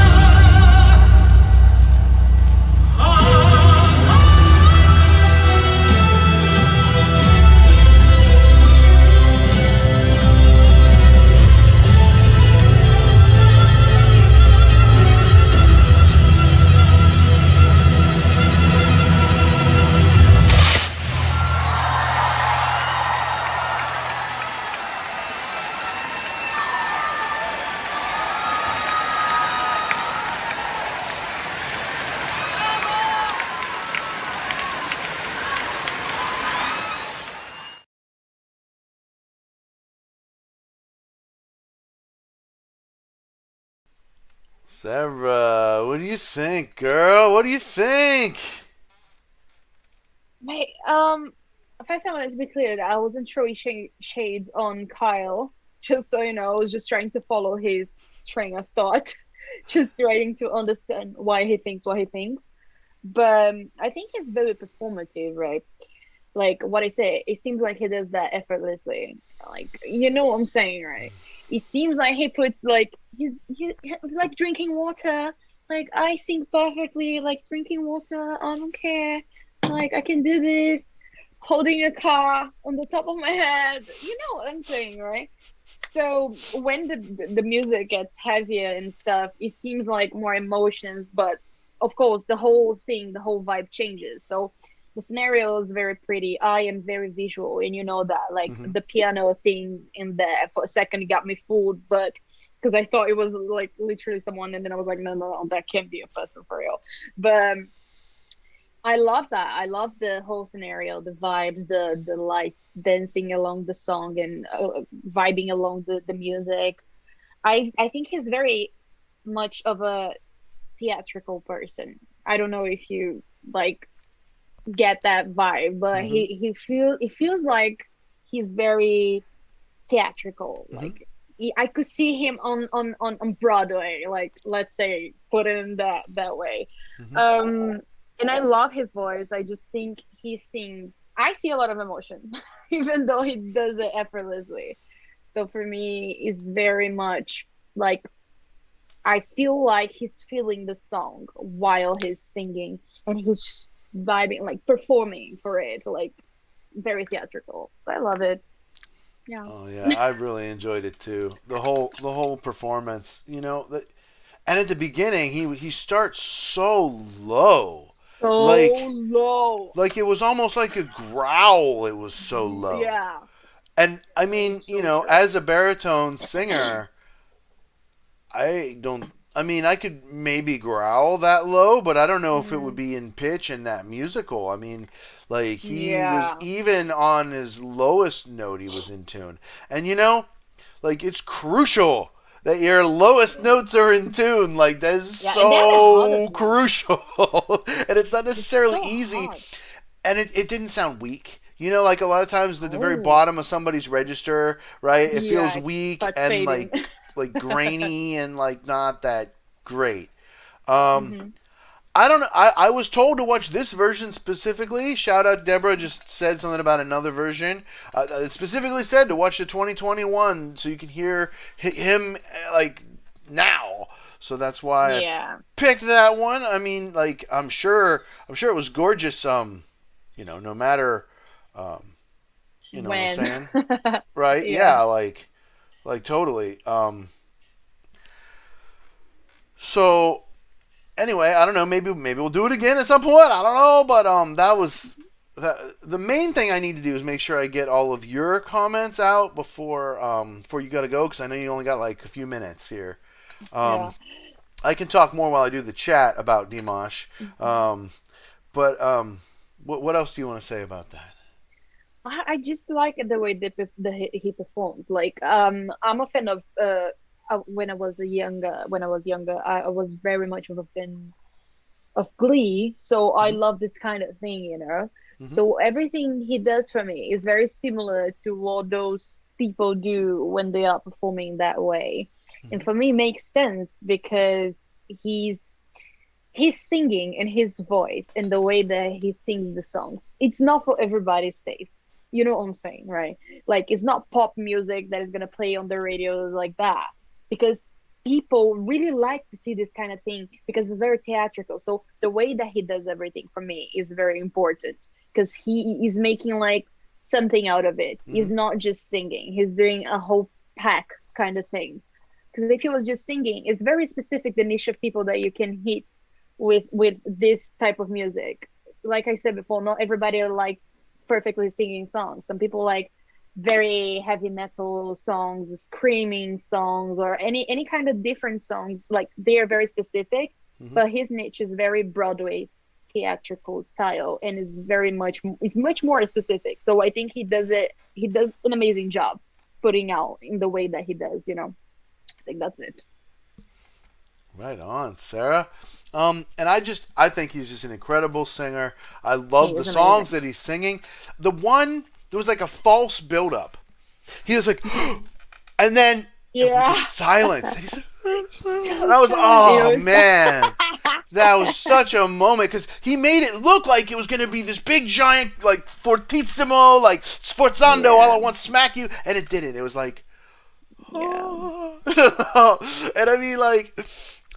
Sarah, what do you think, girl? What do you think? Wait, first I wanted to be clear that I wasn't throwing shades on Kyle. Just so you know, I was just trying to follow his train of thought, just trying to understand why he thinks what he thinks. But I think it's very performative, right? Like what I say, it seems like he does that effortlessly. Like, you know what I'm saying, right? It seems like he puts like it's like drinking water. Like I sing perfectly, like drinking water. I don't care. Like I can do this. Holding a car on the top of my head. You know what I'm saying, right? So when the music gets heavier and stuff, it seems like more emotions, but of course the whole thing, the whole vibe changes. So the scenario is very pretty. I am very visual, and you know that. Like the piano thing in there for a second got me fooled, but because I thought it was like literally someone, and then I was like, no, that can't be a person for real. But I love that. I love the whole scenario, the vibes, the lights dancing along the song and vibing along the music. I think he's very much of a theatrical person. I don't know if you like get that vibe, but it feels like he's very theatrical. Like I could see him on Broadway, like let's say, put it in that way. And I love his voice. I just think he sings. I see a lot of emotion, even though he does it effortlessly. So for me, it's very much like I feel like he's feeling the song while he's singing, and he's vibing, like performing for it, like very theatrical. So I love it. Yeah. Oh yeah, I really enjoyed it too. The whole performance, and at the beginning he starts so low. So Like low. like it was almost like a growl. It was so low. Yeah. And I mean, as a baritone singer, I could maybe growl that low, but I don't know if it would be in pitch in that musical. I mean, like he was even on his lowest note, he was in tune. And like it's crucial that your lowest notes are in tune. Like that is so crucial. And it's not necessarily easy. Hard. And it didn't sound weak. Like a lot of times at the very bottom of somebody's register, right? It feels weak and fading. like grainy and like not that great. I don't know. I was told to watch this version specifically. Shout out Deborah just said something about another version. It specifically said to watch the 2021 so you can hear him like now. So that's why I picked that one. I mean, like I'm sure it was gorgeous. No matter, you know when. what I'm saying, right? Yeah, like totally. So anyway, I don't know. Maybe we'll do it again at some point. I don't know, but that was the main thing I need to do is make sure I get all of your comments out before you got to go because I know you only got like a few minutes here. I can talk more while I do the chat about Dimash. But what else do you want to say about that? I just like the way that he performs. Like, I'm a fan of. When I was younger, I was very much of a fan of Glee. So I love this kind of thing, So everything he does for me is very similar to what those people do when they are performing that way. And for me, it makes sense because he's singing and his voice and the way that he sings the songs. It's not for everybody's taste. You know what I'm saying, right? Like, it's not pop music that is going to play on the radio like that. Because people really like to see this kind of thing because it's very theatrical. So the way that he does everything for me is very important because he is making like something out of it. He's not just singing. He's doing a whole pack kind of thing. Because if he was just singing, it's very specific, the niche of people that you can hit with this type of music. Like I said before, not everybody likes perfectly singing songs. Some people like very heavy metal songs, screaming songs, or any kind of different songs. Like they are very specific, but his niche is very Broadway theatrical style and is much more specific. So I think he does an amazing job putting out in the way that he does, I think that's it. Right on, Sarah. And I think he's just an incredible singer. I love the songs that he's singing. There was like a false buildup. He was like, and then just silence. And he's like, and I was, man, that was such a moment because he made it look like it was going to be this big giant, like fortissimo, like sforzando, all at once, smack you, and it didn't. It was like, and I mean, like,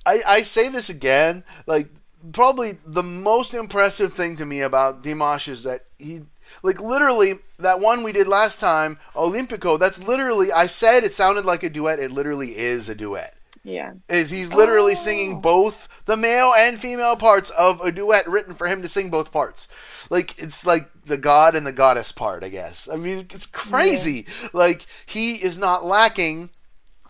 I say this again, like, probably the most impressive thing to me about Dimash is that he. Like, literally, that one we did last time, Olimpico, that's literally, I said it sounded like a duet. It literally is a duet. Yeah. He's literally singing both the male and female parts of a duet written for him to sing both parts. Like, it's like the god and the goddess part, I guess. I mean, it's crazy. Yeah. Like, he is not lacking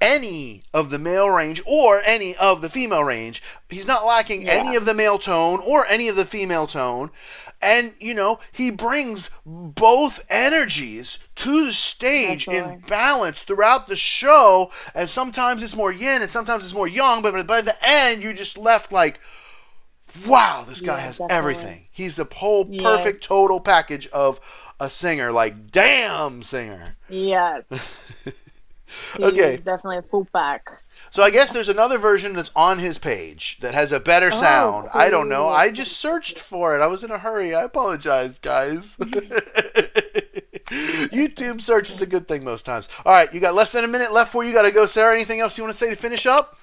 any of the male range or any of the female range. He's not lacking any of the male tone or any of the female tone. And, he brings both energies to the stage in balance throughout the show. And sometimes it's more yin and sometimes it's more yang. But by the end, you're just left like, wow, this guy has everything. He's the whole perfect total package of a singer. Like, damn singer. Yes. Okay. He's definitely a full pack. So I guess there's another version that's on his page that has a better sound. Cool. I don't know. I just searched for it. I was in a hurry. I apologize, guys. YouTube search is a good thing most times. All right, you got less than a minute left before you got to go, Sarah. Anything else you want to say to finish up?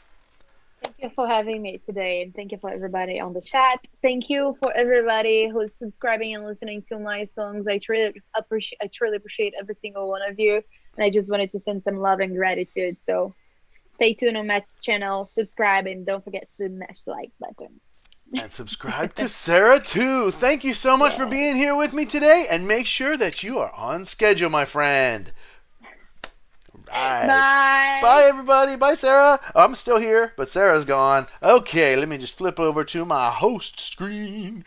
Thank you for having me today, and thank you for everybody on the chat. Thank you for everybody who's subscribing and listening to my songs. I truly appreciate every single one of you, and I just wanted to send some love and gratitude. So stay tuned on Matt's channel, subscribe, and don't forget to smash the like button. And subscribe to Sarah, too. Thank you so much for being here with me today. And make sure that you are on schedule, my friend. Right. Bye. Bye, everybody. Bye, Sarah. I'm still here, but Sarah's gone. Okay, let me just flip over to my host screen.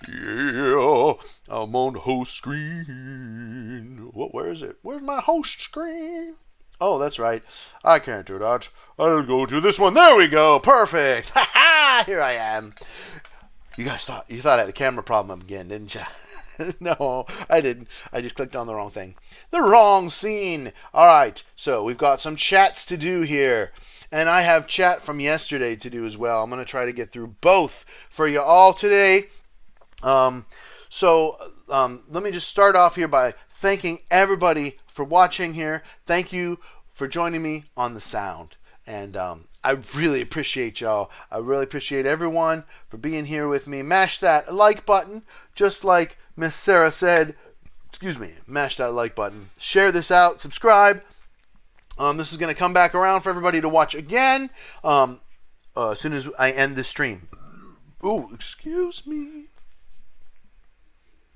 Yeah, I'm on the host screen. Where is it? Where's my host screen? Oh, that's right. I can't do that. I'll go to this one. There we go. Perfect. Ha ha! Here I am. You guys thought I had a camera problem again, didn't you? No, I didn't. I just clicked on the wrong thing. The wrong scene. All right. So we've got some chats to do here. And I have chat from yesterday to do as well. I'm going to try to get through both for you all today. Let me just start off here by thanking everybody for watching here. Thank you for joining me on the sound. And I really appreciate y'all. I really appreciate everyone for being here with me. Mash that like button, just like Miss Sarah said. Excuse me. Mash that like button. Share this out. Subscribe. This is going to come back around for everybody to watch again as soon as I end the stream. Ooh, excuse me.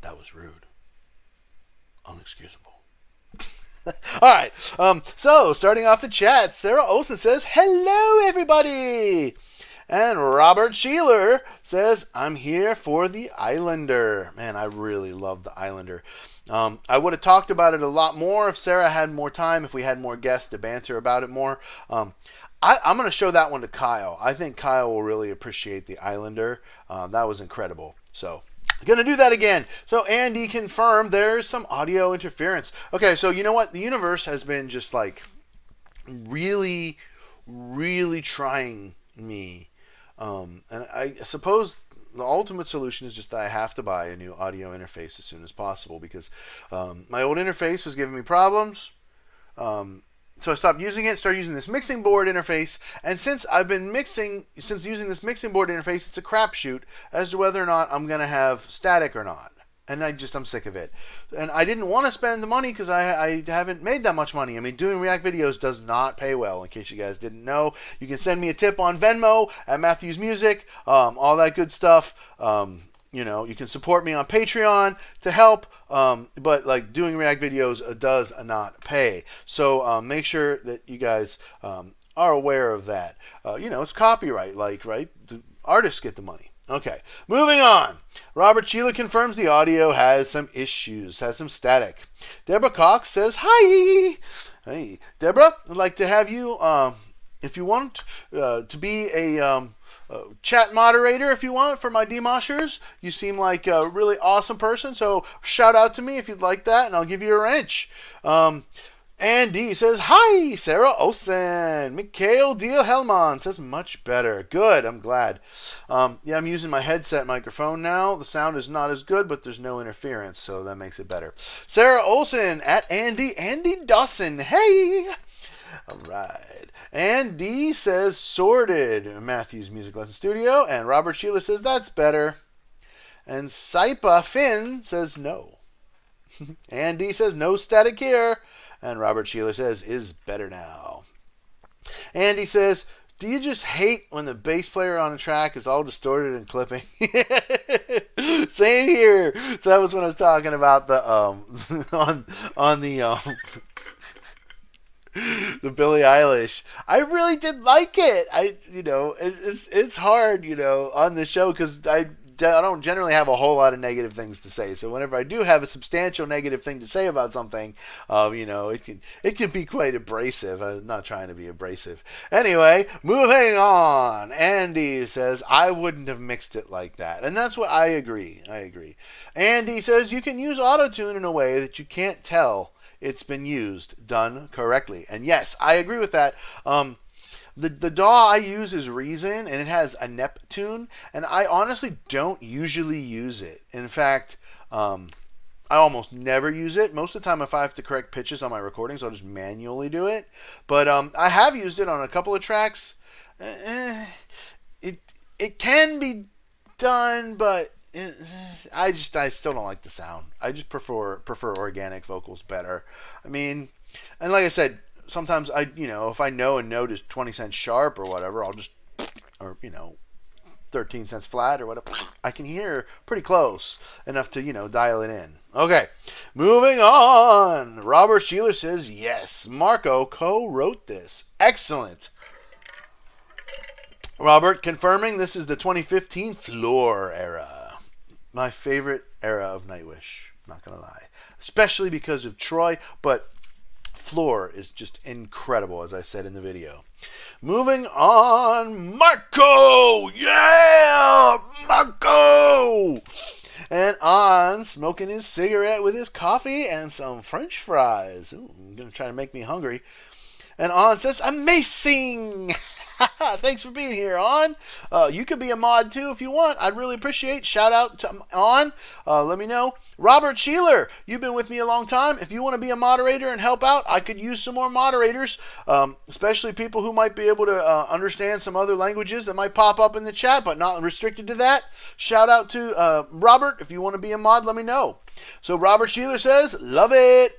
That was rude. Unexcusable. All right. So, starting off the chat, Sara Olsen says, hello, everybody. And Robert Sheeler says, I'm here for the Islander. Man, I really love the Islander. I would have talked about it a lot more if Sarah had more time, if we had more guests to banter about it more. I'm going to show that one to Kyle. I think Kyle will really appreciate the Islander. That was incredible. So, going to do that again. So Andy confirmed there's some audio interference. Okay, so you know what? The universe has been just like really, really trying me. And I suppose the ultimate solution is just that I have to buy a new audio interface as soon as possible because my old interface was giving me problems. So I stopped using it, started using this mixing board interface, and since using this mixing board interface, it's a crapshoot as to whether or not I'm going to have static or not. And I'm sick of it. And I didn't want to spend the money because I haven't made that much money. I mean, doing React videos does not pay well, in case you guys didn't know. You can send me a tip on Venmo at Matthews Music, all that good stuff. You can support me on Patreon to help, but like doing React videos does not pay. So make sure that you guys are aware of that. It's copyright, right? The artists get the money. Okay, moving on. Robert Sheila confirms the audio has some issues, has some static. Deborah Cox says, hi. Hey, Deborah, I'd like to have you, if you want, to be a chat moderator if you want for my Dimashers. You seem like a really awesome person, so shout out to me if you'd like that, and I'll give you a wrench. Andy says, hi, Sara Olsen. Mikhail Deal Helman says, much better. Good, I'm glad. I'm using my headset microphone now. The sound is not as good, but there's no interference, so that makes it better. Sara Olsen at Andy Dawson. Hey! All right. Andy says, sorted. Matthews Music Lesson Studio. And Robert Sheila says, that's better. And Saipa Finn says, no. Andy says, no static here. And Robert Sheila says, is better now. Andy says, do you just hate when the bass player on a track is all distorted and clipping? Same here. So that was when I was talking about the on the the Billie Eilish. I really did like it. It's hard, on the show because I don't generally have a whole lot of negative things to say. So whenever I do have a substantial negative thing to say about something, it can be quite abrasive. I'm not trying to be abrasive. Anyway, moving on. Andy says, I wouldn't have mixed it like that. And that's what I agree. Andy says, you can use auto-tune in a way that you can't tell it's been used, done correctly. And yes, I agree with that. The DAW I use is Reason, and it has a Neptune, and I honestly don't usually use it. In fact, I almost never use it. Most of the time, if I have to correct pitches on my recordings, I'll just manually do it. But I have used it on a couple of tracks. It can be done, but I still don't like the sound. I just prefer organic vocals better. I mean, and like I said, sometimes if I know a note is 20 cents sharp or whatever, I'll just, or 13 cents flat or whatever, I can hear pretty close enough to dial it in. Okay, moving on. Robert Sheeler says yes, Marco co-wrote this. Excellent. Robert confirming this is the 2015 Floor era. My favorite era of Nightwish, not gonna lie. Especially because of Troy, but Floor is just incredible, as I said in the video. Moving on, Marco! Yeah! Marco! And on, smoking his cigarette with his coffee and some French fries. Ooh, gonna try to make me hungry. And On says, amazing! Thanks for being here, On. You could be a mod too if you want. I'd really appreciate. Shout out to On. Let me know. Robert Sheeler, you've been with me a long time. If you want to be a moderator and help out, I could use some more moderators, especially people who might be able to understand some other languages that might pop up in the chat, but not restricted to that. Shout out to Robert. If you want to be a mod, let me know. So Robert Sheeler says, love it.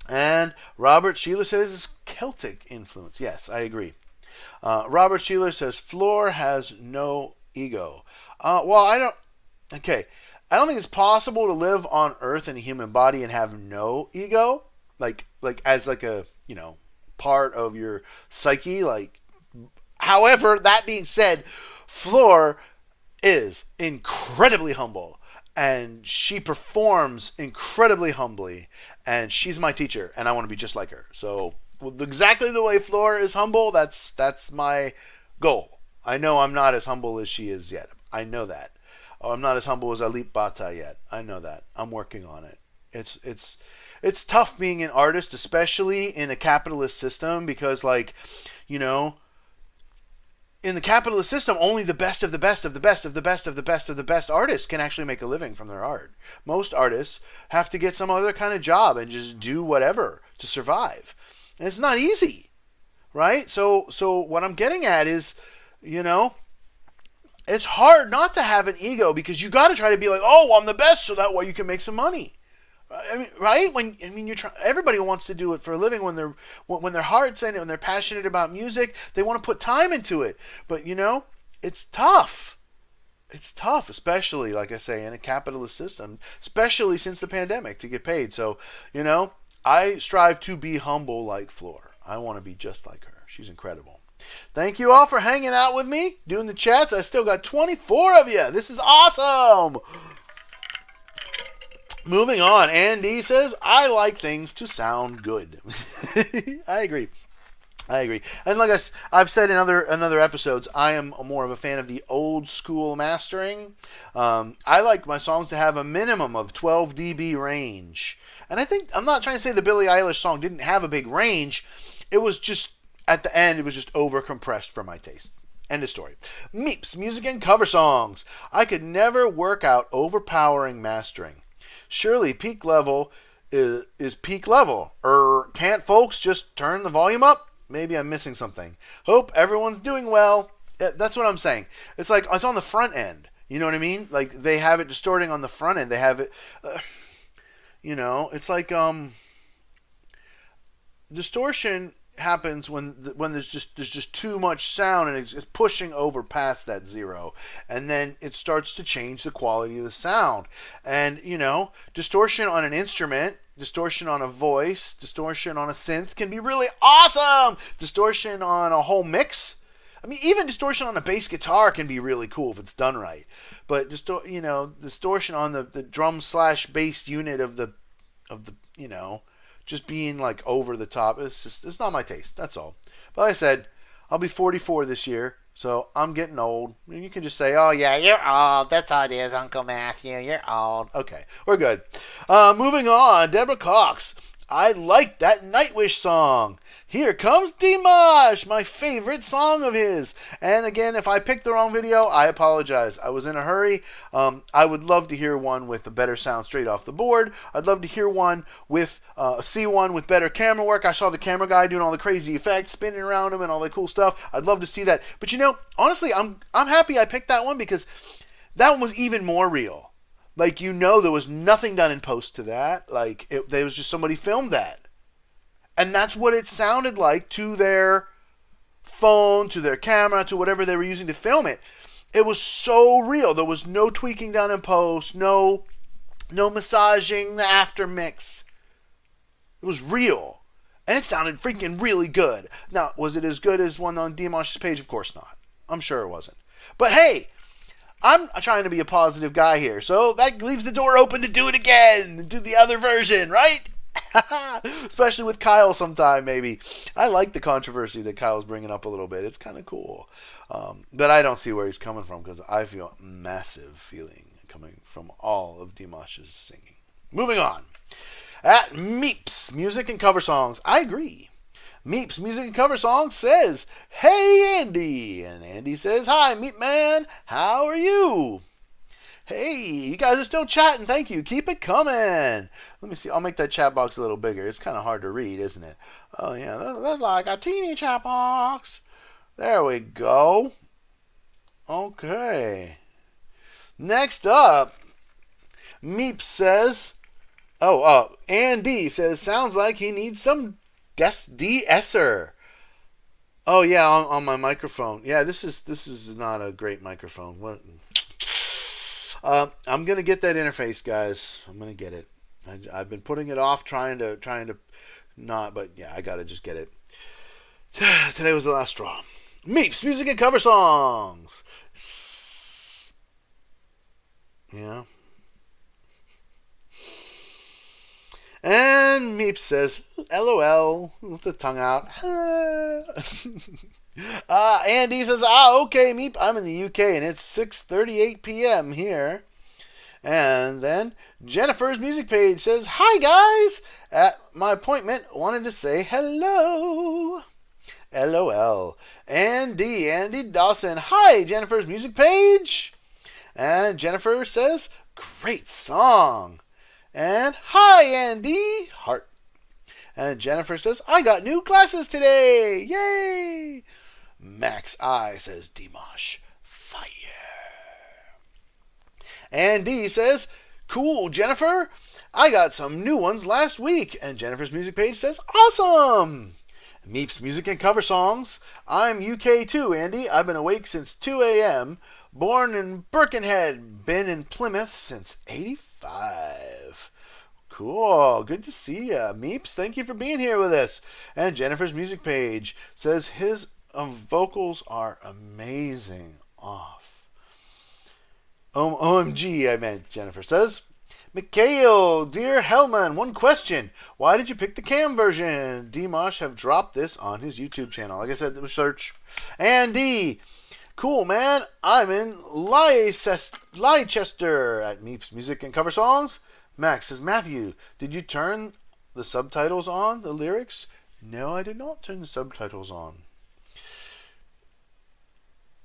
And Robert Sheeler says it's Celtic influence. Yes, I agree. Robert Sheeler says Floor has no ego. I don't think it's possible to live on Earth in a human body and have no ego, like as like a part of your psyche. However, that being said, Floor is incredibly humble, and she performs incredibly humbly, and she's my teacher, and I want to be just like her. So. Exactly the way Floor is humble, that's my goal. I know I'm not as humble as she is yet. I know that. I'm not as humble as Alip Bata yet. I know that. I'm working on it. It's tough being an artist, especially in a capitalist system, because in the capitalist system, only the best of the best of the best of the best of the best of the best artists can actually make a living from their art. Most artists have to get some other kind of job and just do whatever to survive. And it's not easy, right? So what I'm getting at is, it's hard not to have an ego, because you got to try to be like, oh, I'm the best, so that way you can make some money. I mean, right? Everybody wants to do it for a living when their heart's in it, when they're passionate about music, they want to put time into it. But it's tough. It's tough, especially, like I say, in a capitalist system, especially since the pandemic, to get paid. So, I strive to be humble like Floor. I want to be just like her. She's incredible. Thank you all for hanging out with me, doing the chats. I still got 24 of you. This is awesome. Moving on. Andy says, I like things to sound good. I agree. And like I've said in other episodes, I am more of a fan of the old school mastering. I like my songs to have a minimum of 12 dB range. And I'm not trying to say the Billie Eilish song didn't have a big range. It was just, at the end, it was just over-compressed for my taste. End of story. Meeps, music and cover songs. I could never work out overpowering mastering. Surely peak level is peak level. Can't folks just turn the volume up? Maybe I'm missing something. Hope everyone's doing well. That's what I'm saying. It's like, it's on the front end. You know what I mean? Like, they have it distorting on the front end. They have it... it's like distortion happens when there's just too much sound, and it's pushing over past that zero, and then it starts to change the quality of the sound. And distortion on an instrument, distortion on a voice, distortion on a synth can be really awesome. Distortion on a whole mix. I mean, even distortion on a bass guitar can be really cool if it's done right. But distortion on the drum / bass unit of the just being like over the top, it's not my taste. That's all. But like I said, I'll be 44 this year, so I'm getting old. And you can just say, oh yeah, you're old. That's all it is, Uncle Matthew. You're old. Okay, we're good. Moving on. Deborah Cox. I like that Nightwish song. Here comes Dimash, my favorite song of his. And again, if I picked the wrong video, I apologize. I was in a hurry. I would love to hear one with a better sound straight off the board. I'd love to hear one with, see one with better camera work. I saw the camera guy doing all the crazy effects, spinning around him and all that cool stuff. I'd love to see that. But you know, honestly, I'm happy I picked that one because that one was even more real. Like, you know, there was nothing done in post to that. Like, there was just somebody filmed that. And that's what it sounded like to their phone, to their camera, to whatever they were using to film it. It was so real. There was no tweaking done in post, no massaging the after mix. It was real. And it sounded freaking really good. Now, was it as good as one on Dimash's page? Of course not. I'm sure it wasn't. But hey, I'm trying to be a positive guy here, so that leaves the door open to do it again, and do the other version, right? Especially with Kyle sometime, maybe. I like the controversy that Kyle's bringing up a little bit. It's kind of cool. But I don't see where he's coming from, because I feel a massive feeling coming from all of Dimash's singing. Moving on. At Meeps, Music and Cover Songs, I agree. Meeps Music and Cover Song says, "Hey Andy," and Andy says, "Hi Meep Man, how are you?" Hey, you guys are still chatting. Thank you. Keep it coming. Let me see. I'll make that chat box a little bigger. It's kind of hard to read, isn't it? Oh yeah, that's like a teeny chat box. There we go. Okay. Next up, Meep says, Andy says, "Sounds like he needs some de-esser." Oh yeah, on my microphone. Yeah, this is not a great microphone. What? I'm gonna get that interface, guys. I'm gonna get it. I've been putting it off, trying to not, but yeah, I gotta just get it. Today was the last straw. Meeps Music and Cover Songs. Yeah. And Meep says, "LOL," with the tongue out. Andy says, "Okay, Meep, I'm in the UK and it's 6:38 p.m. here." And then Jennifer's music page says, "Hi guys, at my appointment, wanted to say hello." LOL. Andy Dawson, "Hi, Jennifer's music page." And Jennifer says, "Great song." And "Hi, Andy," heart. And Jennifer says, "I got new glasses today. Yay." Max I says, "Dimash, fire." Andy says, "Cool, Jennifer. I got some new ones last week." And Jennifer's music page says, "Awesome." Meeps Music and Cover Songs. "I'm UK too, Andy. I've been awake since 2 a.m. Born in Birkenhead. Been in Plymouth since 85. Cool. Good to see ya. Meeps, thank you for being here with us. And Jennifer's music page says his vocals are amazing. Off. OMG, I meant, Jennifer says. Mikhail, dear Hellman, one question. Why did you pick the cam version? Dimash have dropped this on his YouTube channel. Like I said, it was search. Andy, cool, man. I'm in Leicester at Meeps Music and Cover Songs. Max says, "Matthew, did you turn the subtitles on, the lyrics?" No, I did not turn the subtitles on.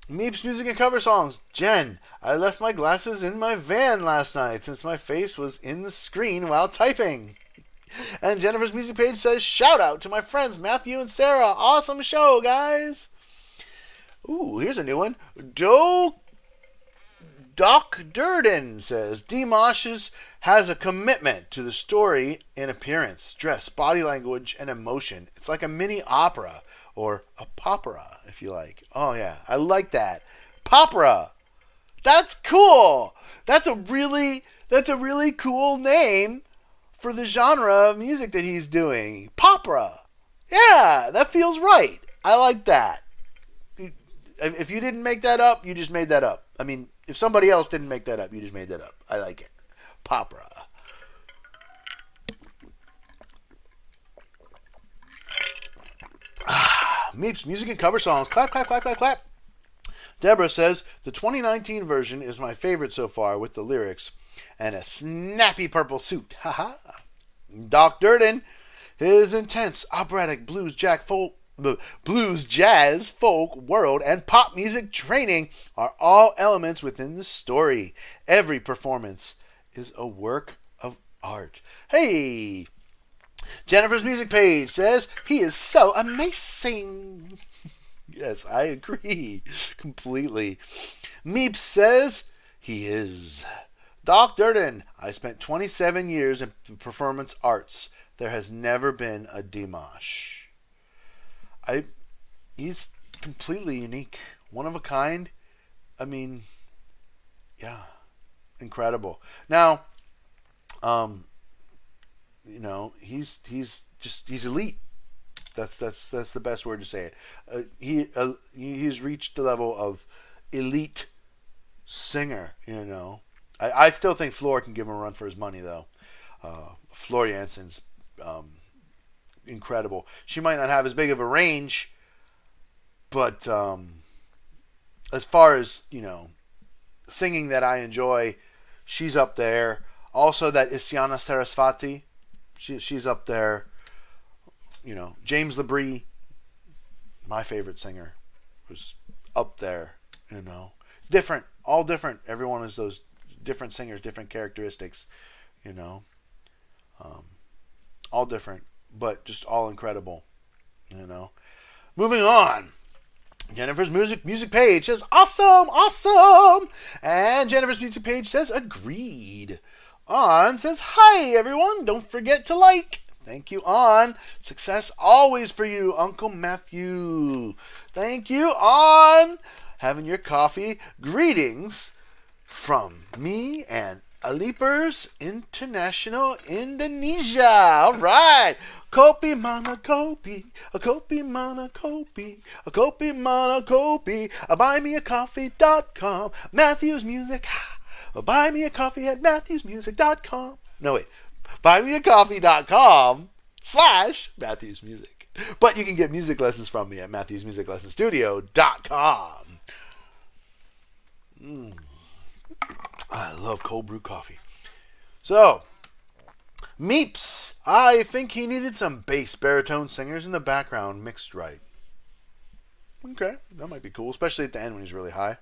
Meeps Music and Cover Songs. Jen, I left my glasses in my van last night since my face was in the screen while typing. And Jennifer's music page says, "Shout out to my friends Matthew and Sarah. Awesome show, guys." Ooh, here's a new one. Doc Durden says, "Dimash has a commitment to the story in appearance, dress, body language, and emotion. It's like a mini opera, or a popera, if you like." Oh yeah, I like that. Popera. That's cool. That's a really cool name for the genre of music that he's doing. Popera. Yeah, that feels right. I like that. If you didn't make that up, you just made that up. I mean, if somebody else didn't make that up, you just made that up. I like it. Popera. Meeps Music and Cover Songs. Clap, clap, clap, clap, clap. Deborah says, "The 2019 version is my favorite so far with the lyrics and a snappy purple suit." Haha. Doc Durden, His intense operatic blues jazz, folk, world, and pop music training are all elements within the story. Every performance is a work of art. Hey! Jennifer's music page says, he is so amazing. Yes, I agree completely. Meep says, he is. Doc Durden, I spent 27 years in performance arts. There has never been a Dimash. He's completely unique. One of a kind. I mean, yeah. Incredible. Now, he's elite. That's the best word to say it. He's reached the level of elite singer. I still think Floor can give him a run for his money though. Floor Jansen's incredible. She might not have as big of a range, but as far as singing that I enjoy, she's up there. Also, that Isyana Sarasvati, she's up there. James Labrie, my favorite singer, was up there. Different, all different. Everyone is those different singers, different characteristics. All different, but just all incredible. Moving on. Jennifer's music page says awesome, and Jennifer's music page says agreed. On says hi everyone. Don't forget to like. Thank you, On. Success always for you, Uncle Matthew. Thank you, On. Having your coffee. Greetings from me and Alipers International Indonesia. All right. Kopi mana kopi. A kopi mana kopi. A kopi mana kopi. Buymeacoffee.com. Matthew's Music. Buy me a coffee at matthewsmusic.com. No, wait. buymeacoffee.com/Matthews Music. But you can get music lessons from me at matthewsmusiclessonstudio.com. I love cold brew coffee. So, Meeps. I think he needed some bass baritone singers in the background mixed right. Okay, that might be cool, especially at the end when he's really high.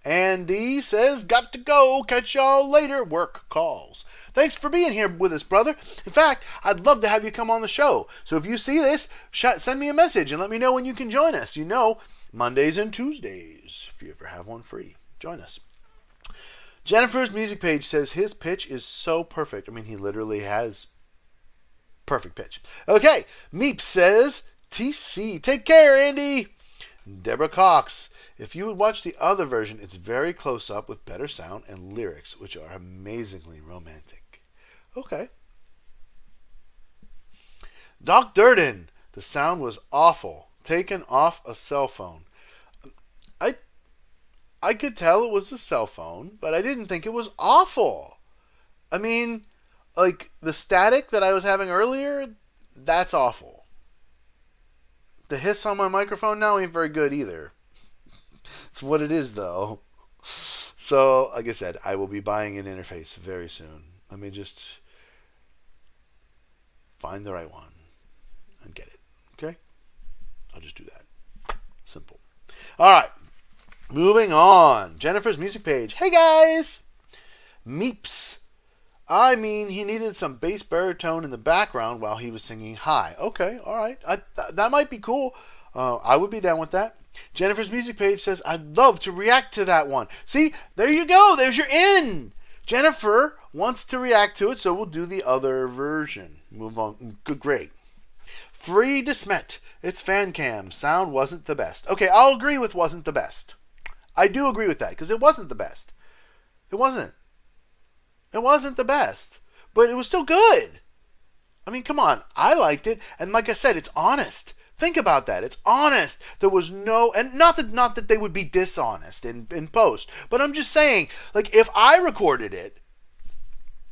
Andy says, got to go. Catch y'all later. Work calls. Thanks for being here with us, brother. In fact, I'd love to have you come on the show. So if you see this, send me a message and let me know when you can join us. Mondays and Tuesdays, if you ever have one free. Join us. Jennifer's music page says his pitch is so perfect. I mean, he literally has perfect pitch. Okay, Meep says, TC. Take care, Andy. Deborah Cox. If you would watch the other version, it's very close up with better sound and lyrics, which are amazingly romantic. Okay. Doc Durden. The sound was awful. Taken off a cell phone. I could tell it was a cell phone, but I didn't think it was awful. I mean, like, the static that I was having earlier, that's awful. The hiss on my microphone now ain't very good either. It's what it is, though. So, like I said, I will be buying an interface very soon. Let me just find the right one and get it. Okay? I'll just do that. Simple. All right. Moving on. Jennifer's music page. Hey, guys. Meeps. I mean, he needed some bass baritone in the background while he was singing high. Okay, all right. That might be cool. I would be down with that. Jennifer's music page says, I'd love to react to that one. See, there you go. There's your in. Jennifer wants to react to it, so we'll do the other version. Move on. Good, great. Free Desmet. It's fan cam. Sound wasn't the best. Okay, I'll agree with wasn't the best. I do agree with that, because it wasn't the best. It wasn't. It wasn't the best. But it was still good. I mean, come on. I liked it. And like I said, it's honest. Think about that. It's honest. There was no... And not that they would be dishonest in post. But I'm just saying, like, if I recorded it,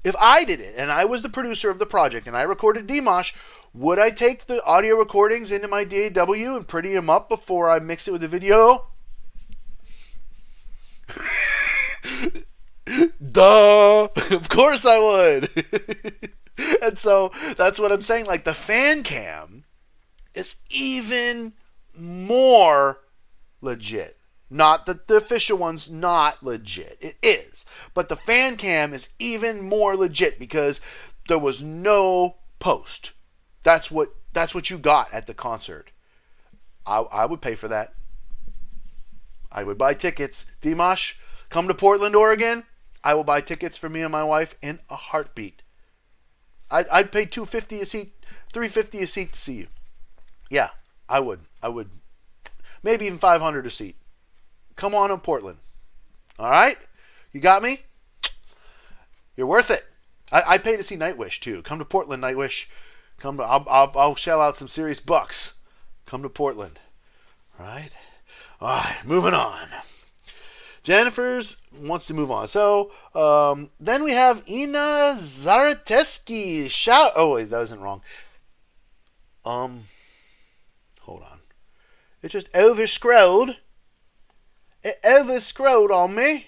if I did it, and I was the producer of the project, and I recorded Dimash, would I take the audio recordings into my DAW and pretty them up before I mix it with the video? Duh! Of course I would! And so that's what I'm saying. Like the fan cam is even more legit. Not that the official one's not legit. It is. But the fan cam is even more legit because there was no post. That's what you got at the concert. I would pay for that. I would buy tickets. Dimash, come to Portland, Oregon. I will buy tickets for me and my wife in a heartbeat. I'd pay $250 a seat, $350 a seat to see you. Yeah, I would. Maybe even $500 a seat. Come on to Portland. All right? You got me? You're worth it. I pay to see Nightwish too. Come to Portland, Nightwish. I'll shell out some serious bucks. Come to Portland. All right? All right, moving on. Jennifer's wants to move on. So, then we have Ina Zarateski. Oh, wait, that wasn't wrong. Hold on. It just overscrolled. It overscrolled on me.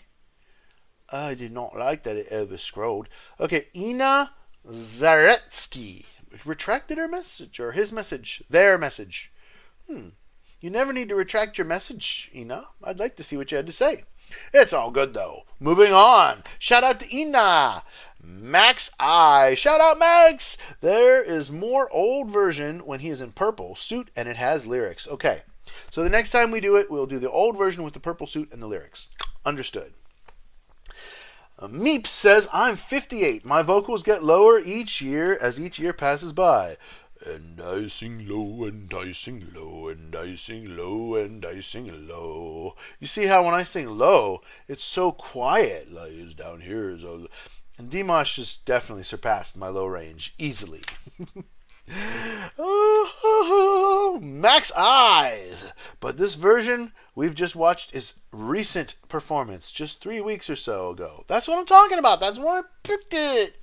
I did not like that it overscrolled. Okay, Ina Zaretsky retracted her message, or his message, their message. You never need to retract your message, Ina. I'd like to see what you had to say. It's all good, though. Moving on. Shout out to Ina. Max I. Shout out, Max. There is more old version when he is in purple suit, and it has lyrics. Okay. So the next time we do it, we'll do the old version with the purple suit and the lyrics. Understood. Meeps says, I'm 58. My vocals get lower each year as each year passes by. And I sing low, and I sing low, and I sing low, and I sing low. You see how when I sing low, it's so quiet. Like it's down here. And Dimash has definitely surpassed my low range easily. Oh, Max Eyes. But this version we've just watched is recent performance, just 3 weeks or so ago. That's what I'm talking about. That's why I picked it.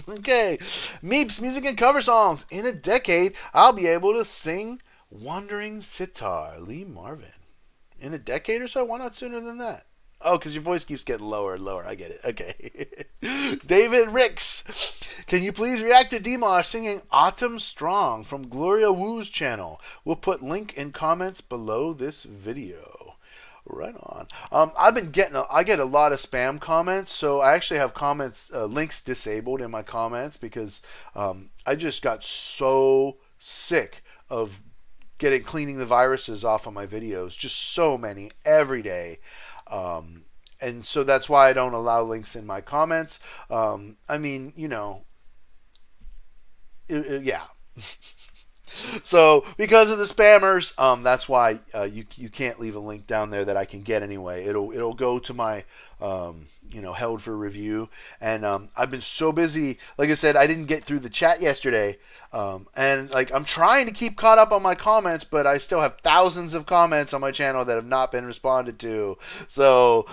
Okay. Meeps, music and cover songs. In a decade, I'll be able to sing Wandering Sitar, Lee Marvin. In a decade or so? Why not sooner than that? Oh, because your voice keeps getting lower and lower. I get it. Okay. David Ricks. Can you please react to Dimash singing Autumn Strong from Gloria Wu's channel? We'll put link in comments below this video. Right on. I get a lot of spam comments, so I actually have comments, links disabled in my comments because I just got so sick of cleaning the viruses off of my videos. Just so many every day. And so that's why I don't allow links in my comments. I mean, you know, yeah. So because of the spammers, that's why you can't leave a link down there that I can get anyway. It'll go to my held for review. And I've been so busy. Like I said, I didn't get through the chat yesterday. And like I'm trying to keep caught up on my comments, but I still have thousands of comments on my channel that have not been responded to. So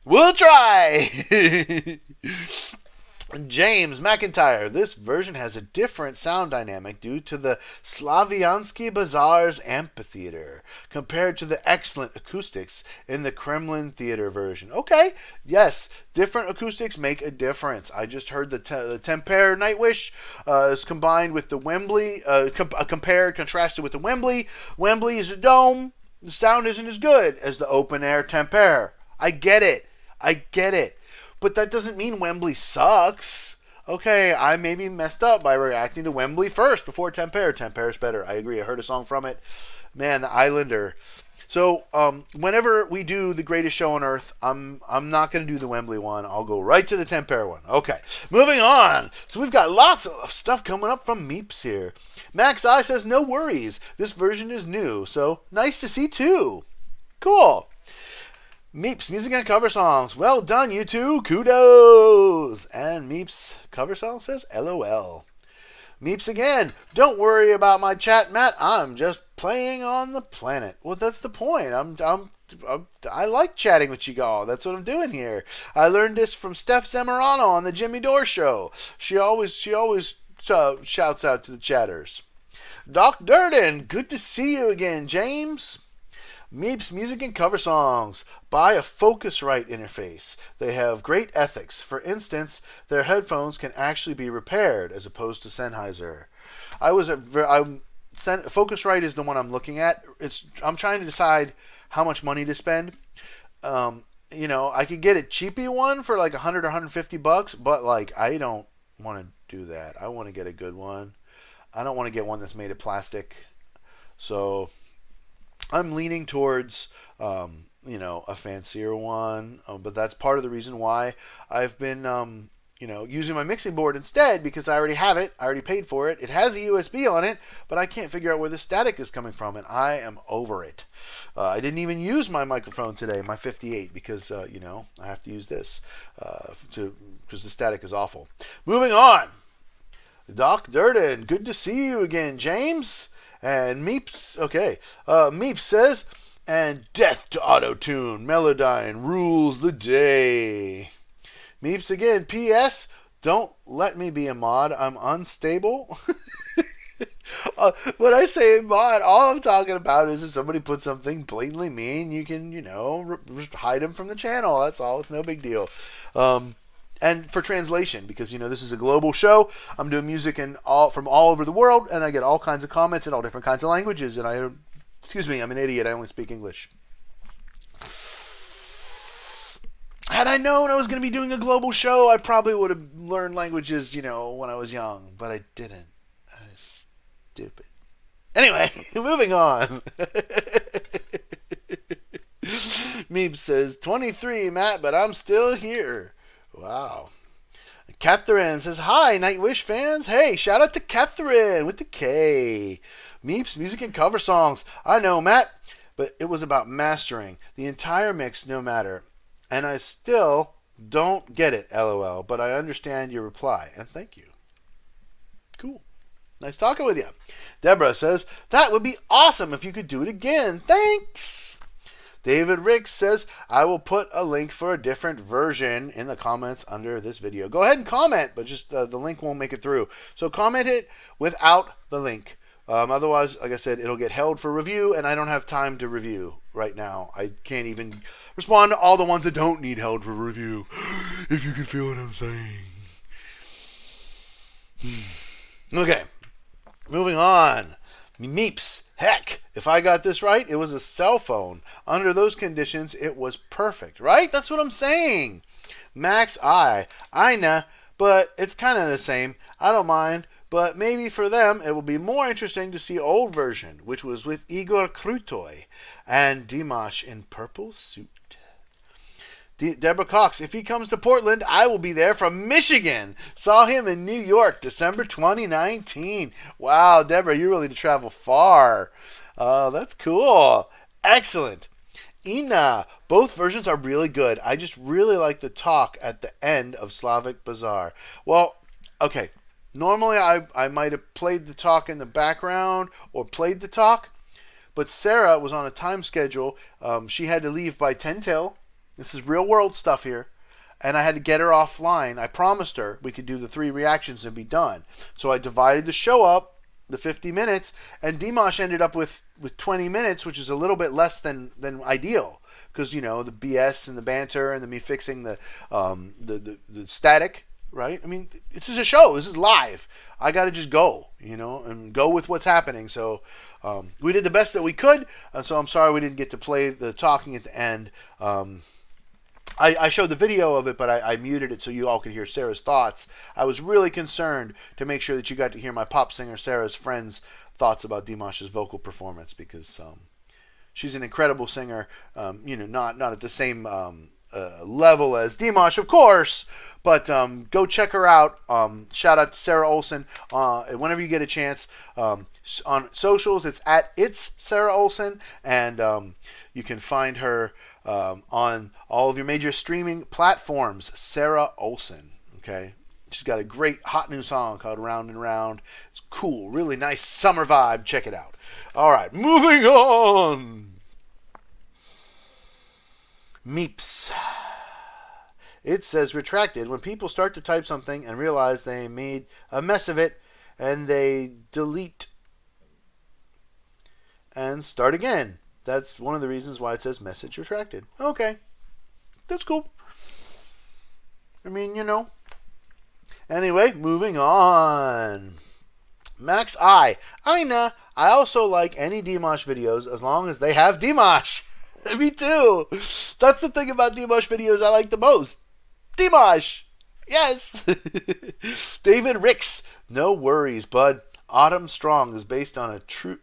we'll try. James McIntyre, this version has a different sound dynamic due to the Slaviansky Bazaar's amphitheater compared to the excellent acoustics in the Kremlin Theater version. Okay, yes, different acoustics make a difference. I just heard the Tampere Nightwish is combined with the Wembley, contrasted with the Wembley. Wembley is a dome. The sound isn't as good as the open air Tampere. I get it. But that doesn't mean Wembley sucks. Okay, I maybe messed up by reacting to Wembley first before Tampere. Tampere's better. I agree. I heard a song from it. Man, the Islander. So, whenever we do the greatest show on earth, I'm not going to do the Wembley one. I'll go right to the Tampere one. Okay, moving on. So we've got lots of stuff coming up from Meeps here. Max I says, no worries. This version is new, so nice to see too. Cool. Meeps, music and cover songs. Well done, you two. Kudos. And Meeps cover song says LOL. Meeps again. Don't worry about my chat, Matt. I'm just playing on the planet. Well, that's the point. I like chatting with you all. That's what I'm doing here. I learned this from Steph Zamorano on the Jimmy Dore show. She always shouts out to the chatters. Doc Durden. Good to see you again, James. Meeps Music and Cover Songs. Buy a Focusrite interface. They have great ethics. For instance, their headphones can actually be repaired as opposed to Sennheiser. Focusrite is the one I'm looking at. I'm trying to decide how much money to spend. I could get a cheapy one for like $100 or $150, but like I don't want to do that. I want to get a good one. I don't want to get one that's made of plastic. So I'm leaning towards, a fancier one. But that's part of the reason why I've been, using my mixing board instead, because I already have it. I already paid for it. It has a USB on it, but I can't figure out where the static is coming from, and I am over it. I didn't even use my microphone today, my 58, because, I have to use this because the static is awful. Moving on. Doc Durden, good to see you again, James. And Meeps, Meeps says, and death to auto-tune, Melodyne rules the day. Meeps again, P.S. Don't let me be a mod, I'm unstable. When I say mod, all I'm talking about is if somebody puts something blatantly mean, you can, hide them from the channel. That's all. It's no big deal. And for translation, because, this is a global show. I'm doing music from all over the world, and I get all kinds of comments in all different kinds of languages. And I'm an idiot. I only speak English. Had I known I was going to be doing a global show, I probably would have learned languages, when I was young. But I didn't. I was stupid. Anyway, moving on. Meeb says, 23, Matt, but I'm still here. Wow. Catherine says, hi, Nightwish fans. Hey, shout out to Catherine with the K. Meeps, Music and Cover Songs. I know, Matt, but it was about mastering the entire mix no matter. And I still don't get it, LOL, but I understand your reply, and thank you. Cool. Nice talking with you. Deborah says, that would be awesome if you could do it again. Thanks. David Ricks says, I will put a link for a different version in the comments under this video. Go ahead and comment, but just the link won't make it through. So comment it without the link. Otherwise, like I said, it'll get held for review, and I don't have time to review right now. I can't even respond to all the ones that don't need held for review, if you can feel what I'm saying. Okay, moving on. Meeps. Heck, if I got this right, it was a cell phone. Under those conditions, it was perfect, right? That's what I'm saying. Max I know, but it's kind of the same. I don't mind, but maybe for them, it will be more interesting to see old version, which was with Igor Krutoy and Dimash in purple suit. Deborah Cox, if he comes to Portland, I will be there from Michigan. Saw him in New York, December 2019. Wow, Deborah, you're willing to travel far. That's cool. Excellent. Ina, both versions are really good. I just really like the talk at the end of Slavic Bazaar. Well, okay. Normally, I might have played the talk in the background or played the talk, but Sara was on a time schedule. She had to leave by 10 till. This is real world stuff here. And I had to get her offline. I promised her we could do the 3 reactions and be done. So I divided the show up, the 50 minutes, and Dimash ended up with 20 minutes, which is a little bit less than ideal. Because, the BS and the banter and me fixing the static, right? I mean, this is a show. This is live. I got to just go, and go with what's happening. So we did the best that we could. So I'm sorry we didn't get to play the talking at the end. I showed the video of it, but I muted it so you all could hear Sara's thoughts. I was really concerned to make sure that you got to hear my pop singer Sara's friend's thoughts about Dimash's vocal performance, because she's an incredible singer. Not at the same level as Dimash, of course, but go check her out. Shout out to Sara Olsen. Whenever you get a chance, on socials, it's Sara Olsen, and you can find her on all of your major streaming platforms. Sara Olsen. Okay, she's got a great hot new song called Round and Round. It's cool, really nice summer vibe. Check it out. All right, moving on. Meeps. It says retracted when people start to type something and realize they made a mess of it, and they delete and start again. That's one of the reasons why it says message retracted. Okay. That's cool. I mean, you know. Anyway, moving on. Max I. Aina, I also like any Dimash videos as long as they have Dimash. Me too. That's the thing about Dimash videos I like the most. Dimash. Yes. David Ricks. No worries, bud. Autumn Strong is based on a true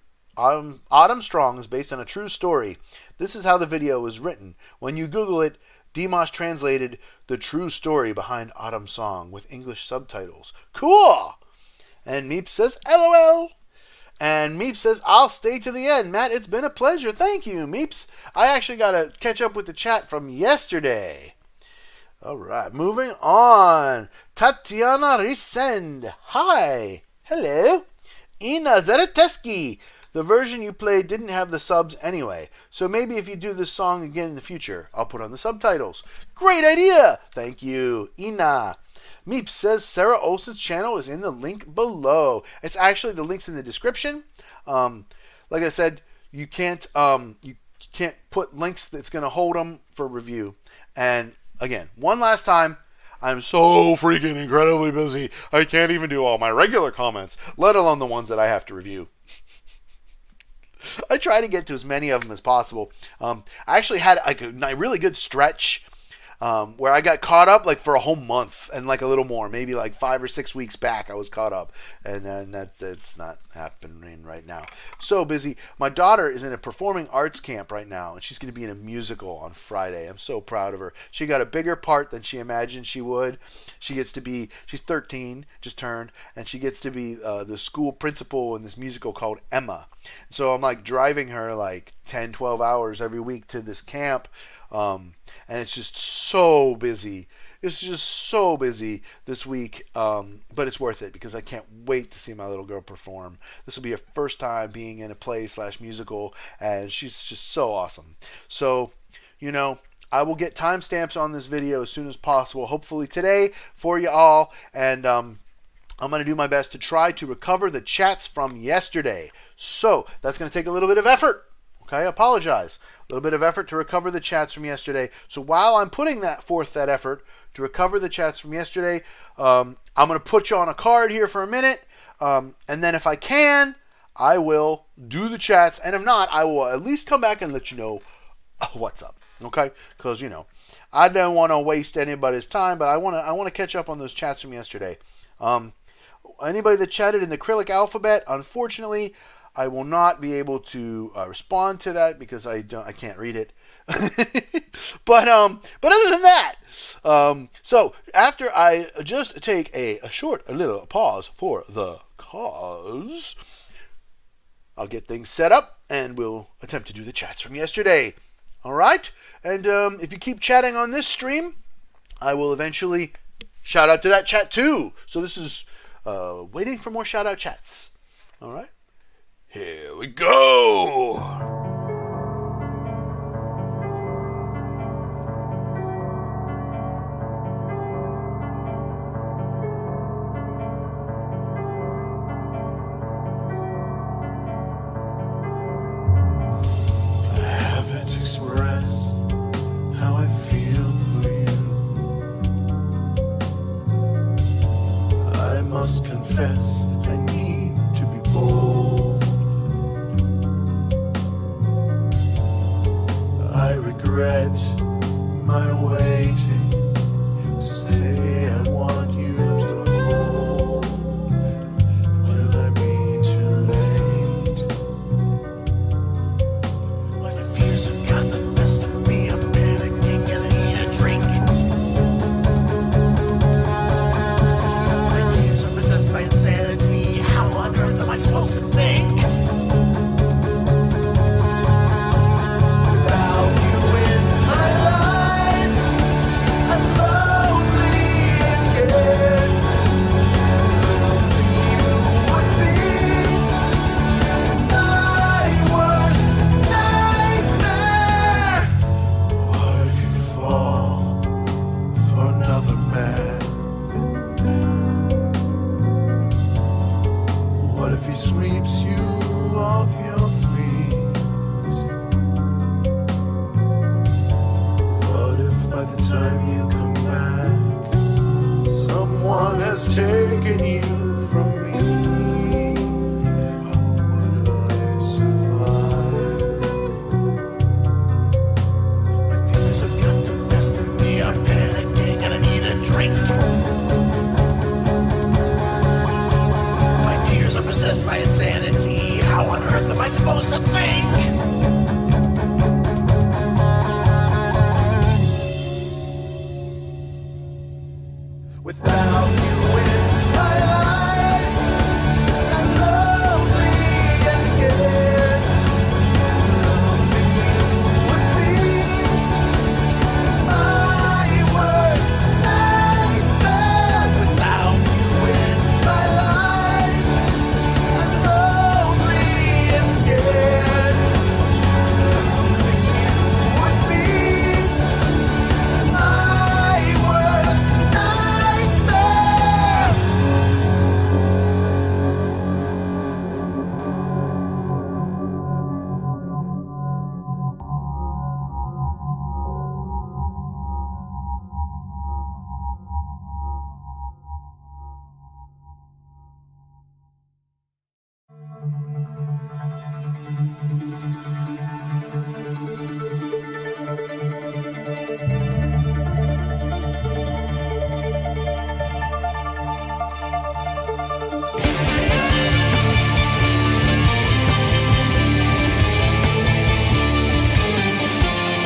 story. This is how the video was written. When you Google it, Dimash translated the true story behind Autumn Song with English subtitles. Cool! And Meep says, LOL! And Meep says, I'll stay to the end. Matt, it's been a pleasure. Thank you, Meeps. I actually got to catch up with the chat from yesterday. All right, moving on. Tatiana Risend. Hi. Hello. Ina Zereteski. The version you played didn't have the subs anyway, so maybe if you do this song again in the future, I'll put on the subtitles. Great idea! Thank you, Ina. Meep says Sara Olsen's channel is in the link below. It's actually, the link's in the description. Like I said, you can't put links that's going to hold them for review. And again, one last time, I'm so freaking incredibly busy. I can't even do all my regular comments, let alone the ones that I have to review. I try to get to as many of them as possible. I actually had like a really good stretch where I got caught up like for a whole month and like a little more, maybe like 5 or 6 weeks back I was caught up, and then that's not happening right now. So busy. My daughter is in a performing arts camp right now, and she's going to be in a musical on Friday. I'm so proud of her. She got a bigger part than she imagined she would. She's 13, just turned, and she gets to be the school principal in this musical called Emma. So I'm like driving her like 10, 12 hours every week to this camp. And it's just so busy. It's just so busy this week, but it's worth it because I can't wait to see my little girl perform. This will be her first time being in a play/musical, and she's just so awesome. So, you know, I will get timestamps on this video as soon as possible, hopefully today for you all, and I'm going to do my best to try to recover the chats from yesterday. So, that's going to take a little bit of effort. Okay, I apologize. A little bit of effort to recover the chats from yesterday. So while I'm putting that effort to recover the chats from yesterday, I'm going to put you on a card here for a minute. And then if I can, I will do the chats. And if not, I will at least come back and let you know what's up. Okay? Because, you know, I don't want to waste anybody's time, but I want to catch up on those chats from yesterday. Anybody that chatted in the Cyrillic alphabet, unfortunately, I will not be able to respond to that because I can't read it. but other than that, so after I just take a little pause for the cause, I'll get things set up and we'll attempt to do the chats from yesterday. All right, and if you keep chatting on this stream, I will eventually shout out to that chat too. So this is waiting for more shout out chats. All right. Here we go! I haven't expressed how I feel for you. I must confess I need to be bold. I regret my waiting to say I want you to hold. Will I be too late? My fears have got the best of me. I'm panicking and I need a drink. My tears are possessed by insanity. has taken you from me. How would I survive? My feelings have got the best of me. I'm panicking and I need a drink. My tears are possessed by insanity. How on earth am I supposed to think? Without you in my life, I'm lonely and scared. Losing you would be my worst nightmare. Without you in my life, I'm lonely and scared. Losing you would be my worst nightmare.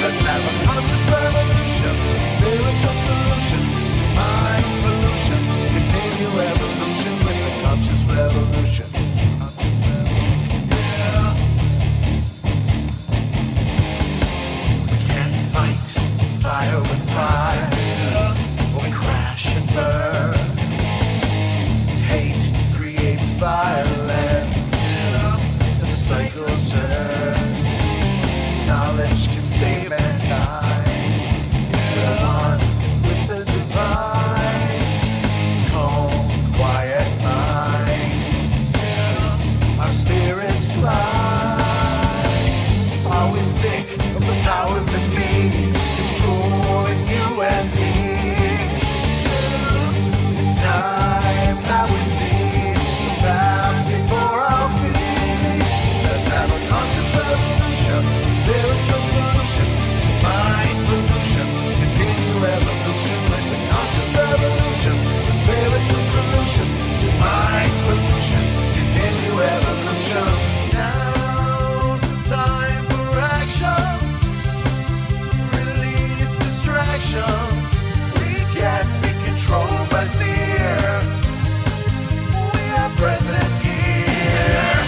Let's have a conscious revolution, spiritual solution to mind pollution. Continue evolution with a conscious revolution. We can't fight fire with fire, or we crash and burn. Hate creates violence, and the cycle turns. Knowledge can save mankind. We're one with the divine. Calm, quiet minds. Our spirits fly. Are we sick of the powers that be controlling you and me? It's time that we see the path before our feet. Let's have a conscious revolution, spiritual solution to mind pollution. Continue evolution with the conscious revolution, the spiritual solution to mind pollution. Continue evolution. Now's the time for action. Release distractions. We can't be controlled by fear. We are present here.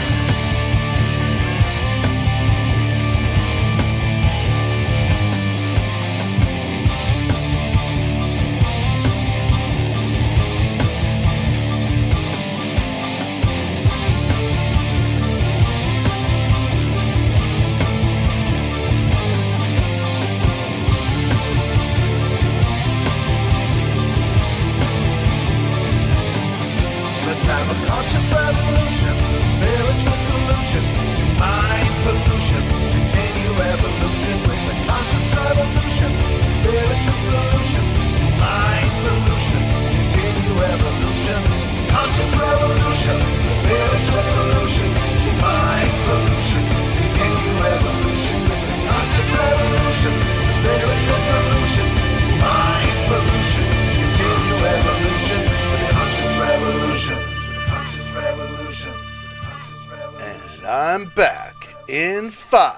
Let's have a conscious revolution, spiritual solution to mind pollution. Continue evolution with the conscious revolution, spiritual solution to mind pollution. Continue evolution, conscious revolution, spiritual solution to mind pollution. Continue evolution with the conscious revolution, spiritual solution to mind pollution. Continue evolution with the conscious revolution. Conscious revolution. Conscious revolution. And I'm back in 5,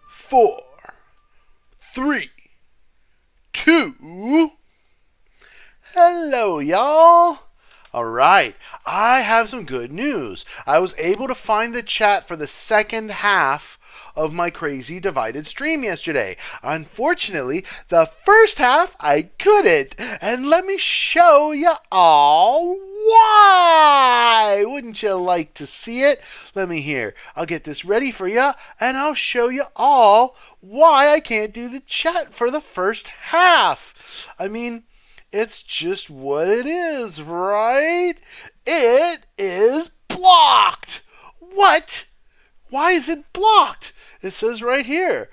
4, 3, 2. Hello, y'all. All right, I have some good news. I was able to find the chat for the second half of my crazy divided stream yesterday. Unfortunately, the first half I couldn't. And let me show you all why. Wouldn't you like to see it? Let me hear. I'll get this ready for you and I'll show you all why I can't do the chat for the first half. I mean, it's just what it is, right? It is blocked. What? Why is it blocked? It says right here,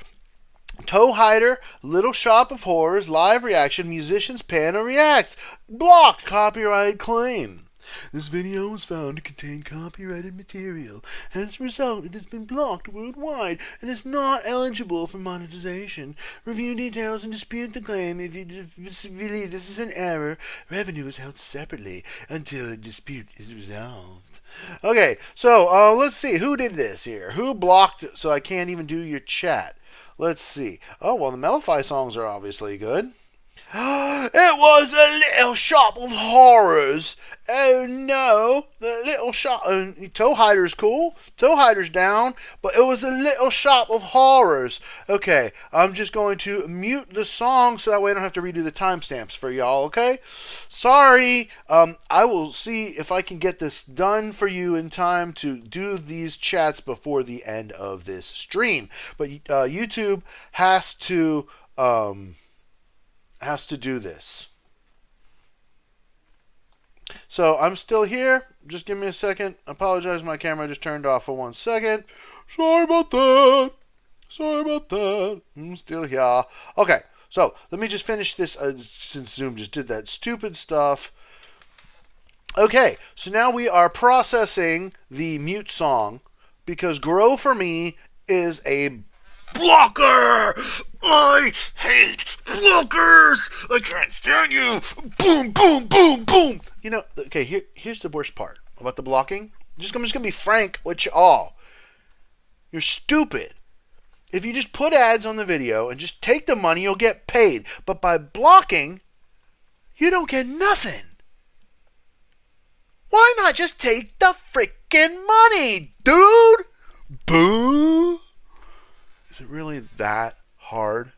Toe Hider, Little Shop of Horrors, live reaction, musicians Pano reacts. Blocked copyright claim. This video was found to contain copyrighted material. As a result, it has been blocked worldwide and is not eligible for monetization. Review details and dispute the claim. If you believe this is an error, revenue is held separately until the dispute is resolved. Okay, so let's see. Who did this here? Who blocked it so I can't even do your chat? Let's see. Oh, well, the Mellify songs are obviously good. It was a little shop of horrors. Oh no, the little shop. Toe Hider's cool. Toe Hider's down, but it was a little shop of horrors. Okay, I'm just going to mute the song so that way I don't have to redo the timestamps for y'all. Okay, sorry. I will see if I can get this done for you in time to do these chats before the end of this stream. But YouTube has to do this. So I'm still here. Just give me a second. I apologize, my camera just turned off for 1 second. Sorry about that. I'm still here. Okay, so let me just finish this since Zoom just did that stupid stuff. Okay, so now we are processing the mute song because Grow For Me is a blocker! I hate blockers! I can't stand you! Boom, boom, boom, boom! You know, okay, here's the worst part about the blocking. I'm just going to be frank with you all. You're stupid. If you just put ads on the video and just take the money, you'll get paid. But by blocking, you don't get nothing. Why not just take the freaking money, dude? Boo! Is it really that hard?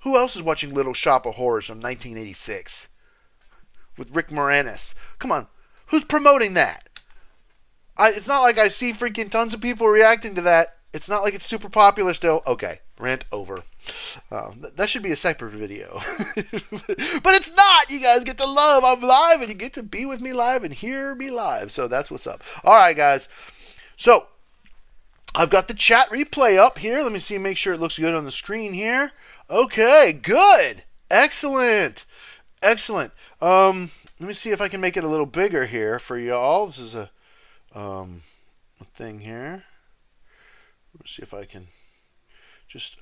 Who else is watching Little Shop of Horrors from 1986 with Rick Moranis? Come on, who's promoting that? It's not like I see freaking tons of people reacting to that. It's not like it's super popular still. Okay, rant over. That should be a separate video. But it's not. You guys get to love. I'm live and you get to be with me live and hear me live. So that's what's up. All right, guys. So I've got the chat replay up here. Let me see, make sure it looks good on the screen here. Okay, good. Excellent. Excellent. Let me see if I can make it a little bigger here for y'all. This is a thing here. Let's see if I can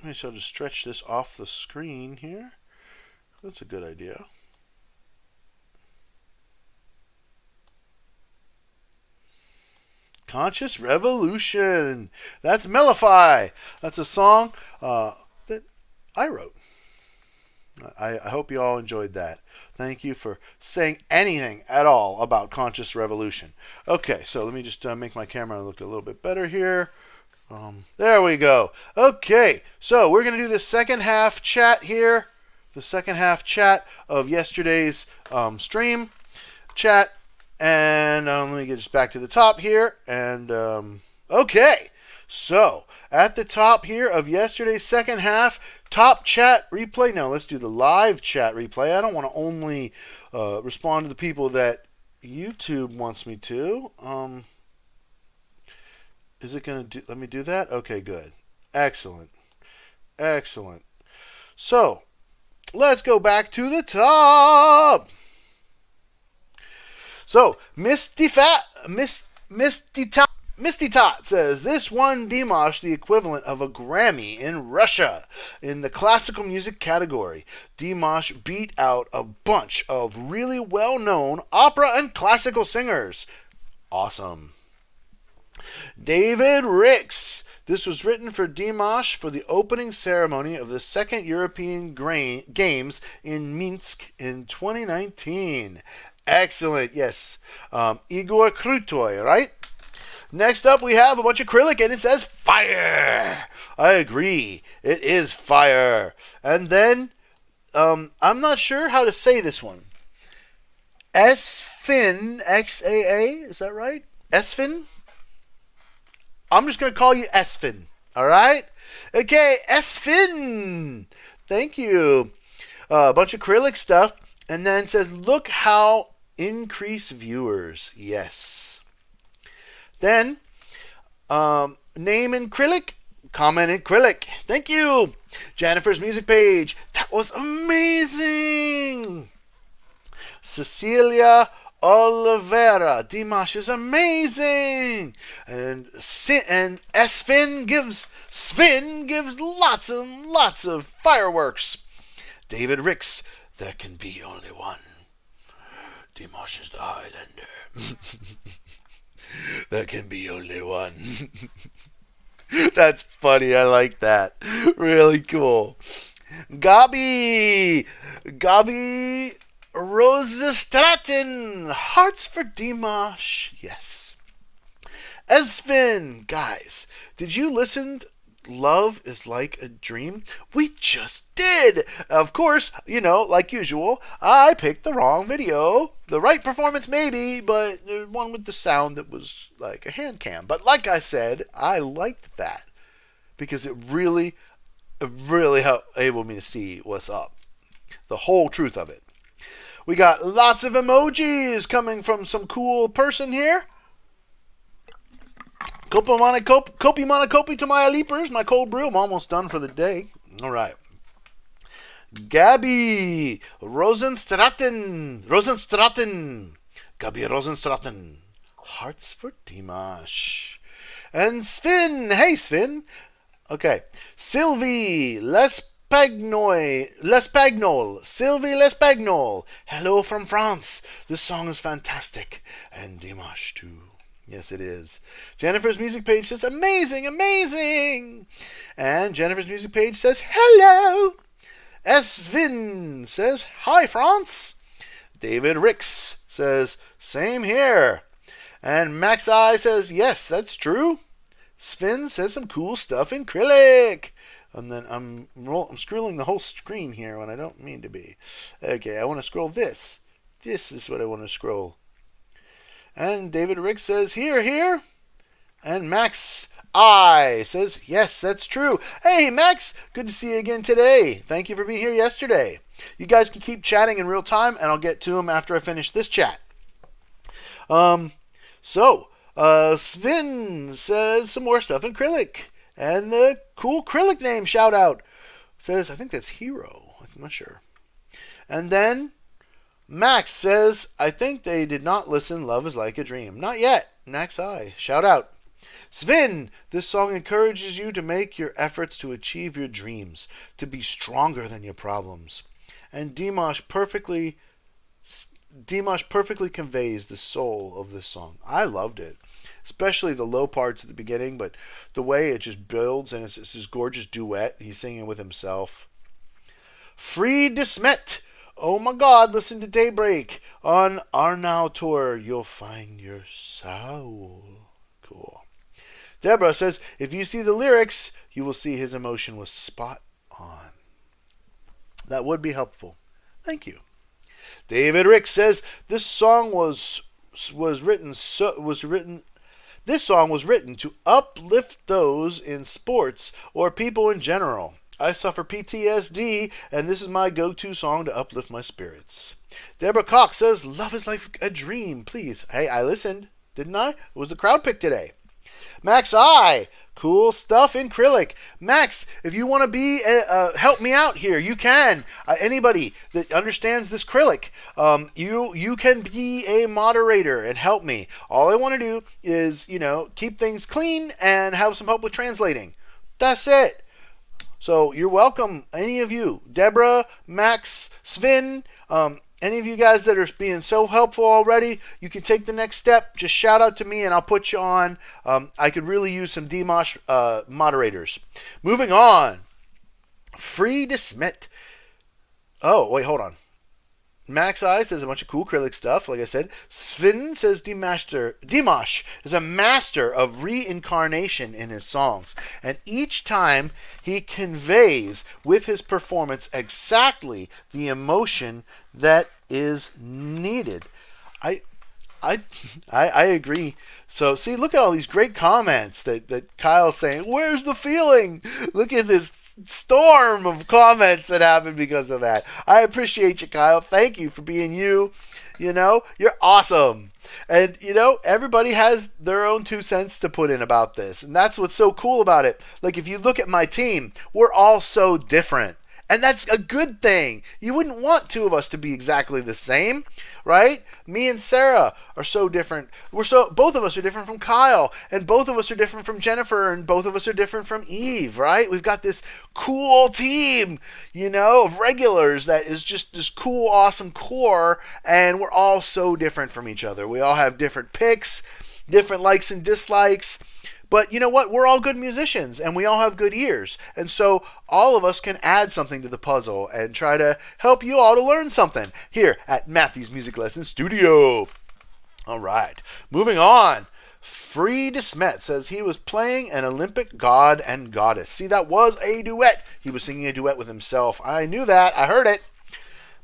I'll just stretch this off the screen here. That's a good idea. Conscious Revolution. That's Mellify. That's a song that I wrote. I hope you all enjoyed that. Thank you for saying anything at all about Conscious Revolution. Okay, so let me just make my camera look a little bit better here. There we go. Okay, so we're going to do the second half chat here. The second half chat of yesterday's stream chat. And let me get just back to the top here. And okay, so at the top here of yesterday's second half, top chat replay. Now let's do the live chat replay. I don't want to only respond to the people that YouTube wants me to. Is it going to let me do that? Okay, good. Excellent. Excellent. So let's go back to the top. So, Misty Tot says, this won Dimash the equivalent of a Grammy in Russia in the classical music category. Dimash beat out a bunch of really well-known opera and classical singers. Awesome. David Ricks. This was written for Dimash for the opening ceremony of the second European Games in Minsk in 2019. Excellent, yes. Igor Krutoy, right? Next up, we have a bunch of acrylic, and it says fire. I agree. It is fire. And then, I'm not sure how to say this one. Esfin, X-A-A, is that right? Esfin? I'm just going to call you Esfin, all right? Okay, Esfin. Thank you. A bunch of acrylic stuff. And then it says, look how increase viewers. Yes. Then, name in acrylic, comment in acrylic. Thank you. Jennifer's music page. That was amazing. Cecilia Oliveira. Dimash is amazing. And Sven gives lots and lots of fireworks. David Ricks. There can be only one. Dimash is the Highlander. There can be only one. That's funny. I like that. Really cool. Gabi Rosestraten. Hearts for Dimash. Yes. Esvin. Guys, did you listen to Love is Like a Dream? We just did. Of course, like usual, I picked the wrong video. The right performance maybe, but the one with the sound that was like a hand cam. But like I said, I liked that because it really enabled me to see what's up. The whole truth of it. We got lots of emojis coming from some cool person here. Kopi mana kopi to my leapers, my cold brew. I'm almost done for the day. All right. Gabby Rosenstraten. Gabby Rosenstraten. Hearts for Dimash. And Sven. Hey, Sven. Okay. Sylvie Lespagnol. Sylvie Lespagnol. Hello from France. This song is fantastic. And Dimash too. Yes, it is. Jennifer's music page says, amazing, amazing. And Jennifer's music page says, hello. Esvin says, hi, France. David Ricks says, same here. And Max I says, yes, that's true. Sven says some cool stuff in acrylic. And then I'm scrolling the whole screen here when I don't mean to be. Okay, I want to scroll this. This is what I want to scroll. And David Rick says, here. And Max I says, yes, that's true. Hey, Max, good to see you again today. Thank you for being here yesterday. You guys can keep chatting in real time, and I'll get to them after I finish this chat. Sven says some more stuff in acrylic. And the cool acrylic name shout out says, I think that's Hero. I'm not sure. And then Max says, I think they did not listen Love is Like a Dream. Not yet. Max I. Shout out. Sven, this song encourages you to make your efforts to achieve your dreams, to be stronger than your problems. And Dimash perfectly conveys the soul of this song. I loved it. Especially the low parts at the beginning, but the way it just builds, and it's this gorgeous duet. He's singing with himself. Free Desmet. Oh my God, listen to Daybreak. On our Now tour, you'll find your soul. Cool. Deborah says, if you see the lyrics, you will see his emotion was spot on. That would be helpful. Thank you. David Rick says, this song was written to uplift those in sports or people in general. I suffer PTSD, and this is my go-to song to uplift my spirits. Deborah Cox says, Love is Like a Dream, please. Hey, I listened, didn't I? It was the crowd pick today. Max I, cool stuff in acrylic. Max, if you want to be, help me out here, you can. Anybody that understands this acrylic, you can be a moderator and help me. All I want to do is, keep things clean and have some help with translating. That's it. So you're welcome, any of you, Deborah, Max, Sven, any of you guys that are being so helpful already, you can take the next step. Just shout out to me and I'll put you on. I could really use some Dimash moderators. Moving on. Free Desmet. Oh, wait, hold on. Max I says a bunch of cool acrylic stuff, like I said. Sven says Dimash is a master of reincarnation in his songs. And each time he conveys with his performance exactly the emotion that is needed. I agree. So, see, look at all these great comments that Kyle's saying. Where's the feeling? Look at this storm of comments that happened because of that. I appreciate you, Kyle. Thank you for being you. You know, you're awesome. And, you know, everybody has their own 2 cents to put in about this. And that's what's so cool about it. Like, if you look at my team, we're all so different. And that's a good thing. You wouldn't want 2 of us to be exactly the same, right? Me and Sarah are so different. Both of us are different from Kyle, and both of us are different from Jennifer, and both of us are different from Eve, right? We've got this cool team, you know, of regulars that is just this cool, awesome core, and we're all so different from each other. We all have different picks, different likes and dislikes. But you know what? We're all good musicians, and we all have good ears. And so all of us can add something to the puzzle and try to help you all to learn something here at Matthew's Music Lesson Studio. All right, moving on. Free Desmet says he was playing an Olympic god and goddess. See, that was a duet. He was singing a duet with himself. I knew that. I heard it.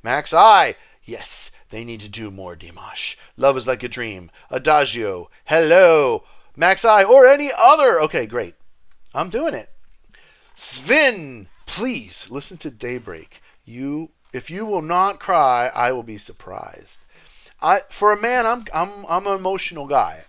Max I. Yes, they need to do more, Dimash. Love is like a dream. Adagio. Hello. Max I, or any other. Okay, great. I'm doing it. Sven, please listen to Daybreak. If you will not cry, I will be surprised. For a man, I'm an emotional guy.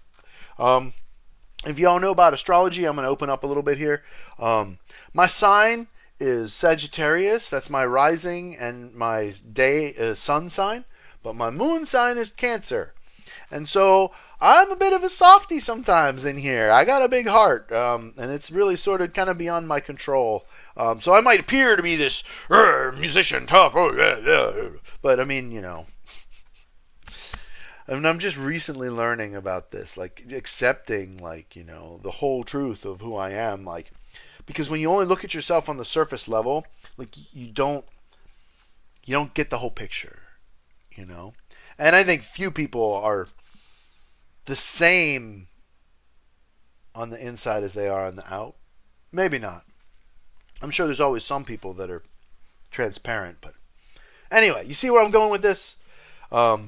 If y'all know about astrology, I'm going to open up a little bit here. My sign is Sagittarius. That's my rising and my day sun sign. But my moon sign is Cancer. And so I'm a bit of a softie sometimes in here. I got a big heart, and it's really sort of kind of beyond my control. So I might appear to be this musician, tough, but I mean, you know. And I'm just recently learning about this, like accepting, like, you know, the whole truth of who I am, like, because when you only look at yourself on the surface level, like you don't get the whole picture, you know. And I think few people are the same on the inside as they are on the out. Maybe not. I'm sure there's always some people that are transparent, but anyway, you see where I'm going with this? I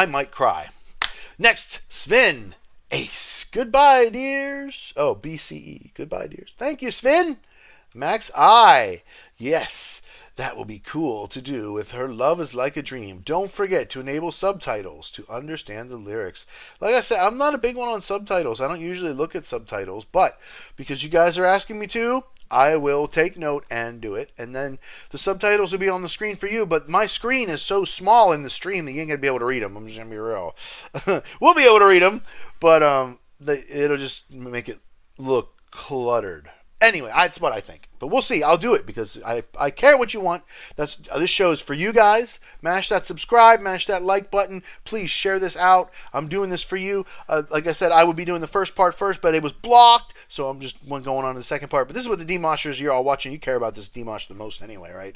might cry. Next, Sven Ace. Goodbye, dears. Oh, BCE. Goodbye, dears. Thank you, Sven. Max I. Yes. That will be cool to do with her Love is Like a Dream. Don't forget to enable subtitles to understand the lyrics. Like I said, I'm not a big one on subtitles. I don't usually look at subtitles, but because you guys are asking me to, I will take note and do it. And then the subtitles will be on the screen for you, but my screen is so small in the stream that you ain't going to be able to read them. I'm just going to be real. We'll be able to read them, but it'll just make it look cluttered. Anyway, that's what I think. But we'll see. I'll do it because I care what you want. This show is for you guys. Mash that subscribe. Mash that like button. Please share this out. I'm doing this for you. Like I said, I would be doing the first part first, but it was blocked. So I'm just going on to the second part. But this is what the Demashers you're all watching. You care about this Dimash the most anyway, right?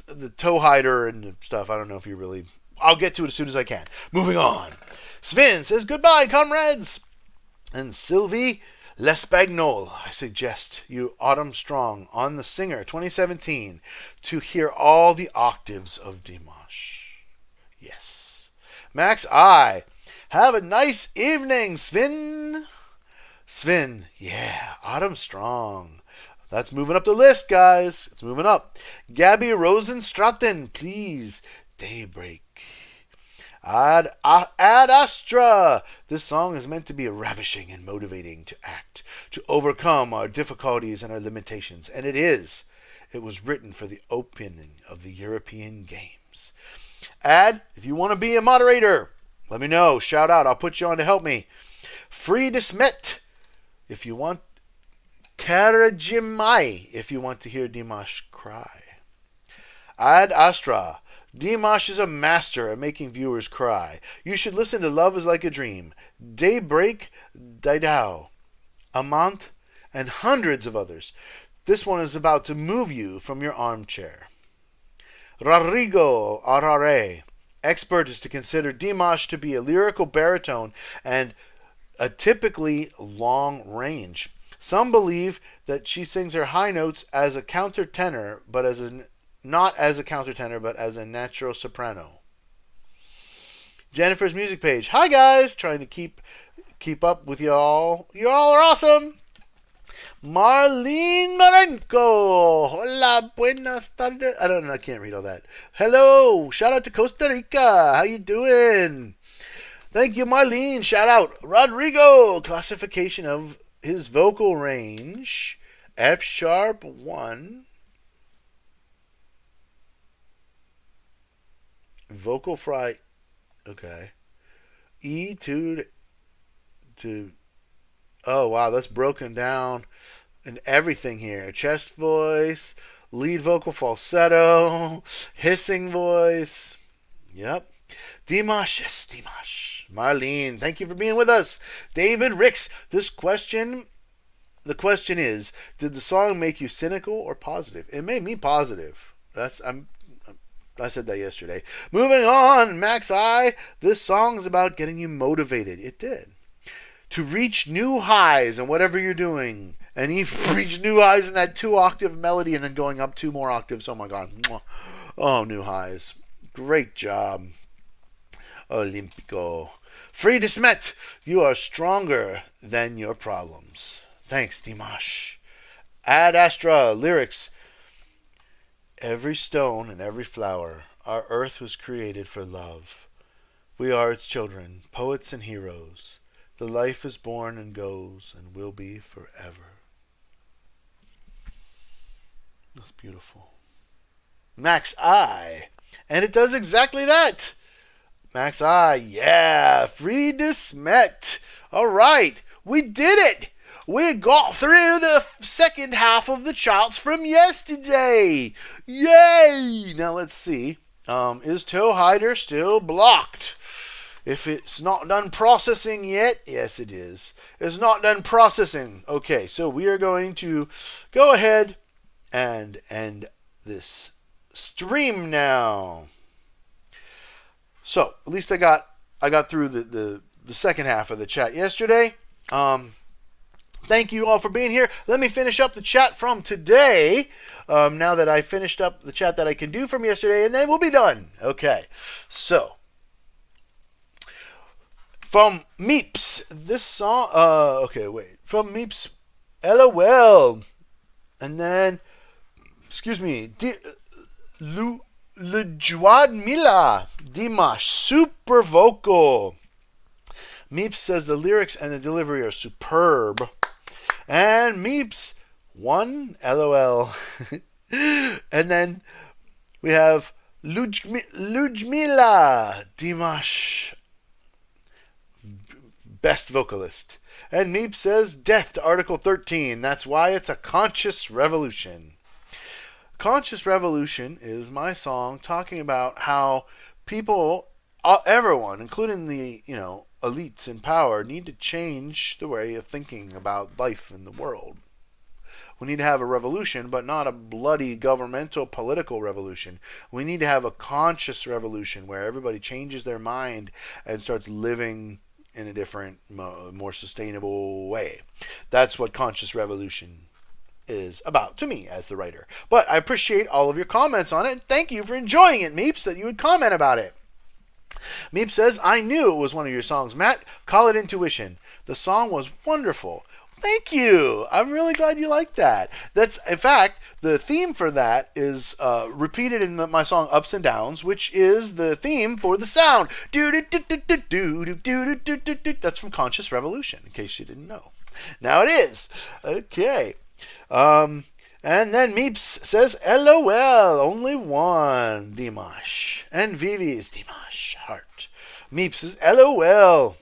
The toe hider and stuff. I don't know if you really... I'll get to it as soon as I can. Moving on. Sven says goodbye, comrades. And Sylvie... L'Espagnol, I suggest you Autumn Strong on the Singer 2017 to hear all the octaves of Dimash. Yes. Max I. Have a nice evening, Sven. Sven, yeah, Autumn Strong. That's moving up the list, guys. It's moving up. Gabby Rosenstraten, please. Daybreak. Ad Astra! This song is meant to be ravishing and motivating to act, to overcome our difficulties and our limitations. And it is. It was written for the opening of the European Games. Ad, if you want to be a moderator, let me know. Shout out. I'll put you on to help me. Free Desmet, if you want. Karajimai, if you want to hear Dimash cry. Ad Astra. Dimash is a master at making viewers cry. You should listen to Love is Like a Dream, Daybreak, Didao, Amant, and hundreds of others. This one is about to move you from your armchair. Rodrigo Arare, expert is to consider Dimash to be a lyrical baritone and a typically long range. Some believe that she sings her high notes as a countertenor, but not as a countertenor, but as a natural soprano. Jennifer's music page. Hi guys, trying to keep keep up with y'all. Y'all are awesome. Marlene Marenco. Hola, buenas tardes. I don't know. I can't read all that. Hello. Shout out to Costa Rica. How you doing? Thank you, Marlene. Shout out. Rodrigo. Classification of his vocal range. F sharp 1. Vocal fry. Okay. E2 to. Oh, wow. That's broken down. And everything here. Chest voice, lead vocal falsetto, hissing voice. Yep. Dimash, yes, Dimash. Marlene, thank you for being with us. David Ricks, the question is, did the song make you cynical or positive? It made me positive. I said that yesterday. Moving on, Max I, this song is about getting you motivated. It did. To reach new highs in whatever you're doing. And you've reached new highs in that 2-octave melody and then going up 2 more octaves. Oh my God. Oh, new highs. Great job. Olimpico. Frida Smet, you are stronger than your problems. Thanks, Dimash. Ad Astra, lyrics. Every stone and every flower, our earth was created for love. We are its children, poets and heroes. The life is born and goes and will be forever. That's beautiful. Max I. And it does exactly that. Max I. Yeah. Frida Smet. All right. We did it. We got through the second half of the charts from yesterday. Yay. Now let's see. Is Toe Hider still blocked? If it's not done processing yet, yes it is. It's not done processing. Okay, so we are going to go ahead and end this stream now. So at least I got through the second half of the chat yesterday. Thank you all for being here. Let me finish up the chat from today. Now that I finished up the chat that I can do from yesterday, and then we'll be done. Okay, so from Meeps, this song. From Meeps, LOL, and then. Excuse me. Lejwad Mila. Dimash. Super vocal. Meeps says the lyrics and the delivery are superb. And Meeps 1. LOL. And then we have Lujmila. Dimash. Best vocalist. And Meeps says death to Article 13. That's why it's a conscious revolution. Conscious Revolution is my song talking about how people, everyone, including the, elites in power, need to change the way of thinking about life in the world. We need to have a revolution, but not a bloody governmental political revolution. We need to have a conscious revolution where everybody changes their mind and starts living in a different, more sustainable way. That's what Conscious Revolution is about to me as the writer. But I appreciate all of your comments on it, and thank you for enjoying it, Meeps, that you would comment about it. Meeps says, I knew it was one of your songs, Matt. Call it intuition. The song was wonderful. Thank you. I'm really glad you liked that. That's, in fact, the theme for that is repeated in my song Ups and Downs, which is the theme for the sound. That's from Conscious Revolution, in case you didn't know. Now it is. Okay. And then Meeps says, LOL, only one, Dimash. And Vivi's Dimash, heart. Meeps says, LOL.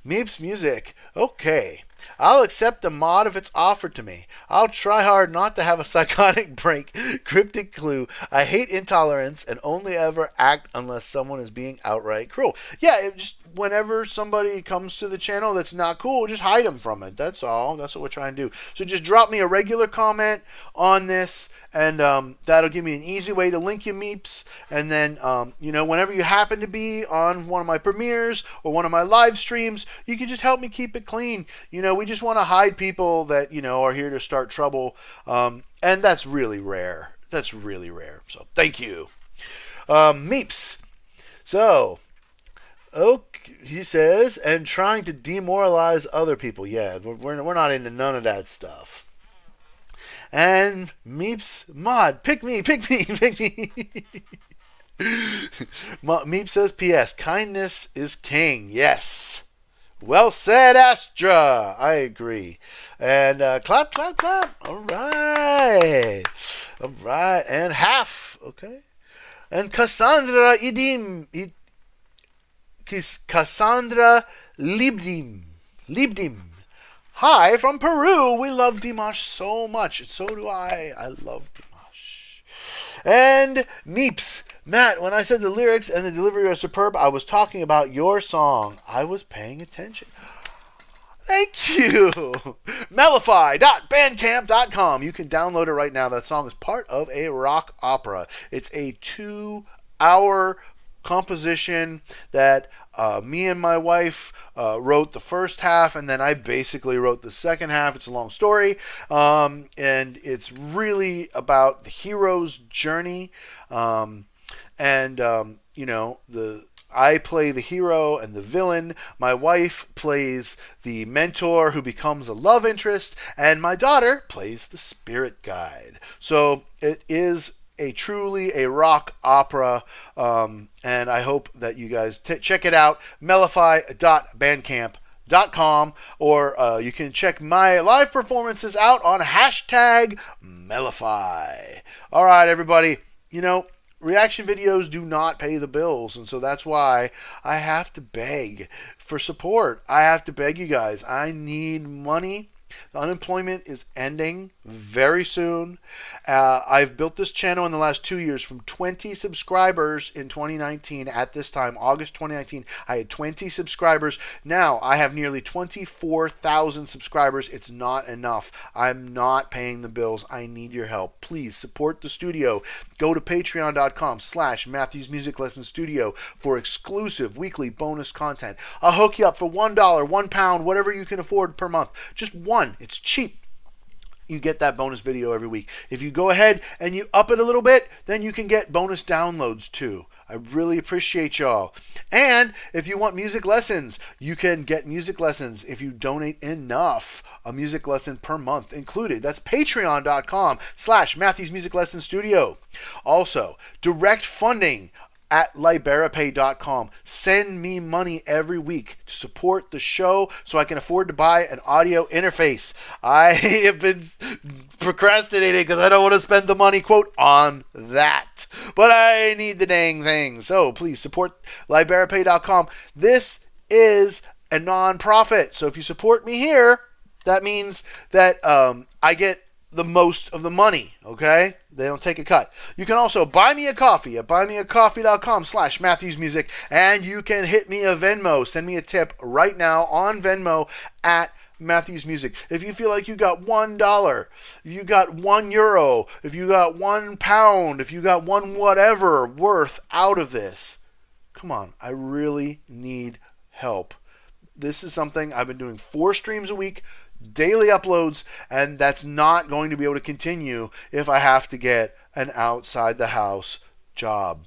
Meeps music, okay. I'll accept the mod if it's offered to me. I'll try hard not to have a psychotic break. Cryptic clue. I hate intolerance and only ever act unless someone is being outright cruel. Yeah, just whenever somebody comes to the channel that's not cool, just hide them from it. That's all. That's what we're trying to do. So just drop me a regular comment on this, and that'll give me an easy way to link you, Meeps. And then, whenever you happen to be on one of my premieres or one of my live streams, you can just help me keep it clean. We just want to hide people that, are here to start trouble. And that's really rare. That's really rare. So thank you. Meeps. So Okay, he says, and trying to demoralize other people. Yeah, we're not into none of that stuff. And Meeps Mod, pick me, pick me, pick me. Meep says, P.S. Kindness is king. Yes. Well said, Astra. I agree. And clap, clap, clap. All right. All right. And half. Okay. And Cassandra Cassandra Libdim. Hi from Peru. We love Dimash so much. So do I. I love Dimash. And Meeps. Matt, when I said the lyrics and the delivery are superb, I was talking about your song. I was paying attention. Thank you. Mellify.bandcamp.com. You can download it right now. That song is part of a rock opera. It's a 2-hour composition that me and my wife wrote the first half, and then I basically wrote the second half. It's a long story, and it's really about the hero's journey. I play the hero and the villain. My wife plays the mentor who becomes a love interest, and my daughter plays the spirit guide. So it is truly a rock opera, and I hope that you guys check it out. Mellify.bandcamp.com, or you can check my live performances out on #Mellify. All right, everybody. Reaction videos do not pay the bills, and so that's why I have to beg for support. I have to beg you guys. I need money. The unemployment is ending very soon. I've built this channel in the last 2 years from 20 subscribers in 2019. At this time, August 2019, I had 20 subscribers. Now I have nearly 24,000 subscribers. It's not enough. I'm not paying the bills. I need your help. Please support the studio. Go to patreon.com/Matthews Music Lesson Studio for exclusive weekly bonus content. I'll hook you up for $1, £1, whatever you can afford per month. Just one. It's cheap. You get that bonus video every week. If you go ahead and you up it a little bit, then you can get bonus downloads too. I really appreciate y'all. And if you want music lessons, you can get music lessons if you donate enough. A music lesson per month included. That's patreon.com/Matthews Music Lesson Studio. Also, direct funding at liberapay.com. Send me money every week to support the show so I can afford to buy an audio interface. I have been procrastinating because I don't want to spend the money, quote, on that. But I need the dang thing. So please support liberapay.com. This is a non-profit. So if you support me here, that means that I get the most of the money, okay? They don't take a cut. You can also buy me a coffee at buymeacoffee.com/MatthewsMusic, and you can hit me a Venmo. Send me a tip right now on Venmo at Matthews Music. If you feel like you got $1, if you got €1, if you got £1, if you got one whatever worth out of this, come on, I really need help. This is something I've been doing 4 streams a week, daily uploads, and that's not going to be able to continue if I have to get an outside the house job.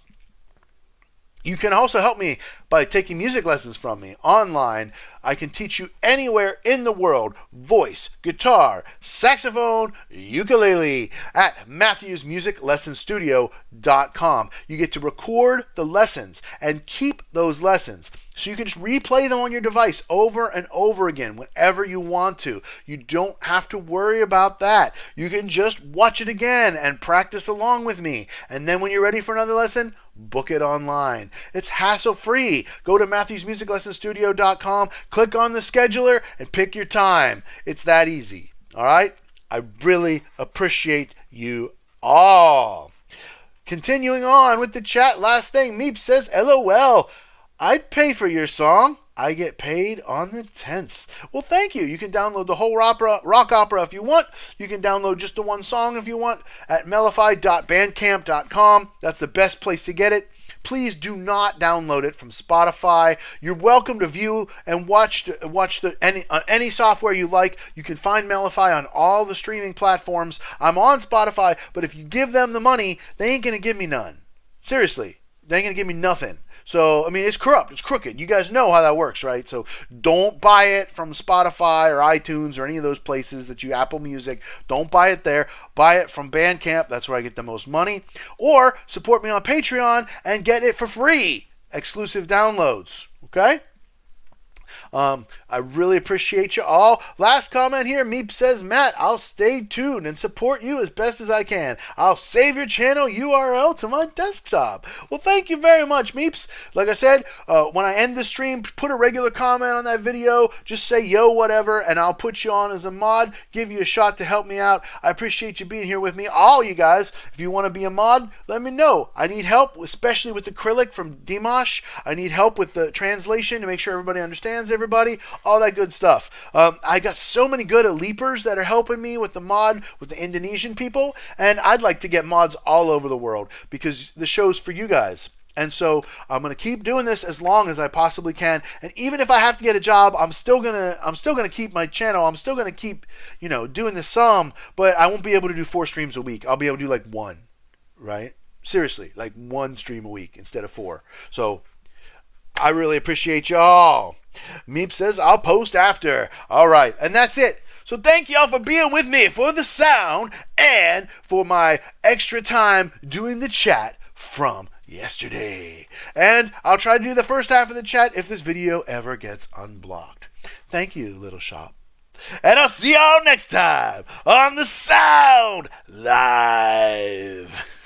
You can also help me by taking music lessons from me online. I can teach you anywhere in the world: voice, guitar, saxophone, ukulele at MatthewsMusicLessonStudio.com. You get to record the lessons and keep those lessons, so you can just replay them on your device over and over again whenever you want to. You don't have to worry about that. You can just watch it again and practice along with me. And then when you're ready for another lesson, book it online. It's hassle-free. Go to MatthewsMusicLessonStudio.com, click on the scheduler, and pick your time. It's that easy. All right? I really appreciate you all. Continuing on with the chat, last thing, Meep says, LOL, I'd pay for your song. I get paid on the 10th. Well, thank you. You can download the whole rock opera if you want. You can download just the one song if you want at Mellify.bandcamp.com. That's the best place to get it. Please do not download it from Spotify. You're welcome to view and watch any software you like. You can find Mellify on all the streaming platforms. I'm on Spotify, but if you give them the money, they ain't going to give me none. Seriously, they ain't going to give me nothing. So, I mean, it's corrupt. It's crooked. You guys know how that works, right? So don't buy it from Spotify or iTunes or any of those places that you Apple Music. Don't buy it there. Buy it from Bandcamp. That's where I get the most money. Or support me on Patreon and get it for free. Exclusive downloads. Okay? I really appreciate you all. Last comment here. Meep says, Matt, I'll stay tuned and support you as best as I can. I'll save your channel URL to my desktop. Well, thank you very much, Meeps. Like I said, when I end the stream, put a regular comment on that video. Just say, yo, whatever, and I'll put you on as a mod, give you a shot to help me out. I appreciate you being here with me. All you guys, if you want to be a mod, let me know. I need help, especially with the acrylic from Dimash. I need help with the translation to make sure everybody understands everybody. All that good stuff. I got so many good leapers that are helping me with the mod with the Indonesian people, and I'd like to get mods all over the world because the show's for you guys. And so I'm gonna keep doing this as long as I possibly can. And even if I have to get a job, I'm still gonna keep my channel. I'm still gonna keep, doing this some, but I won't be able to do 4 streams a week. I'll be able to do like 1, right? Seriously, like 1 stream a week instead of 4. So I really appreciate y'all. Meep says, I'll post after. All right, and that's it. So thank y'all for being with me for the sound and for my extra time doing the chat from yesterday. And I'll try to do the first half of the chat if this video ever gets unblocked. Thank you, little shop. And I'll see y'all next time on the Sound Live.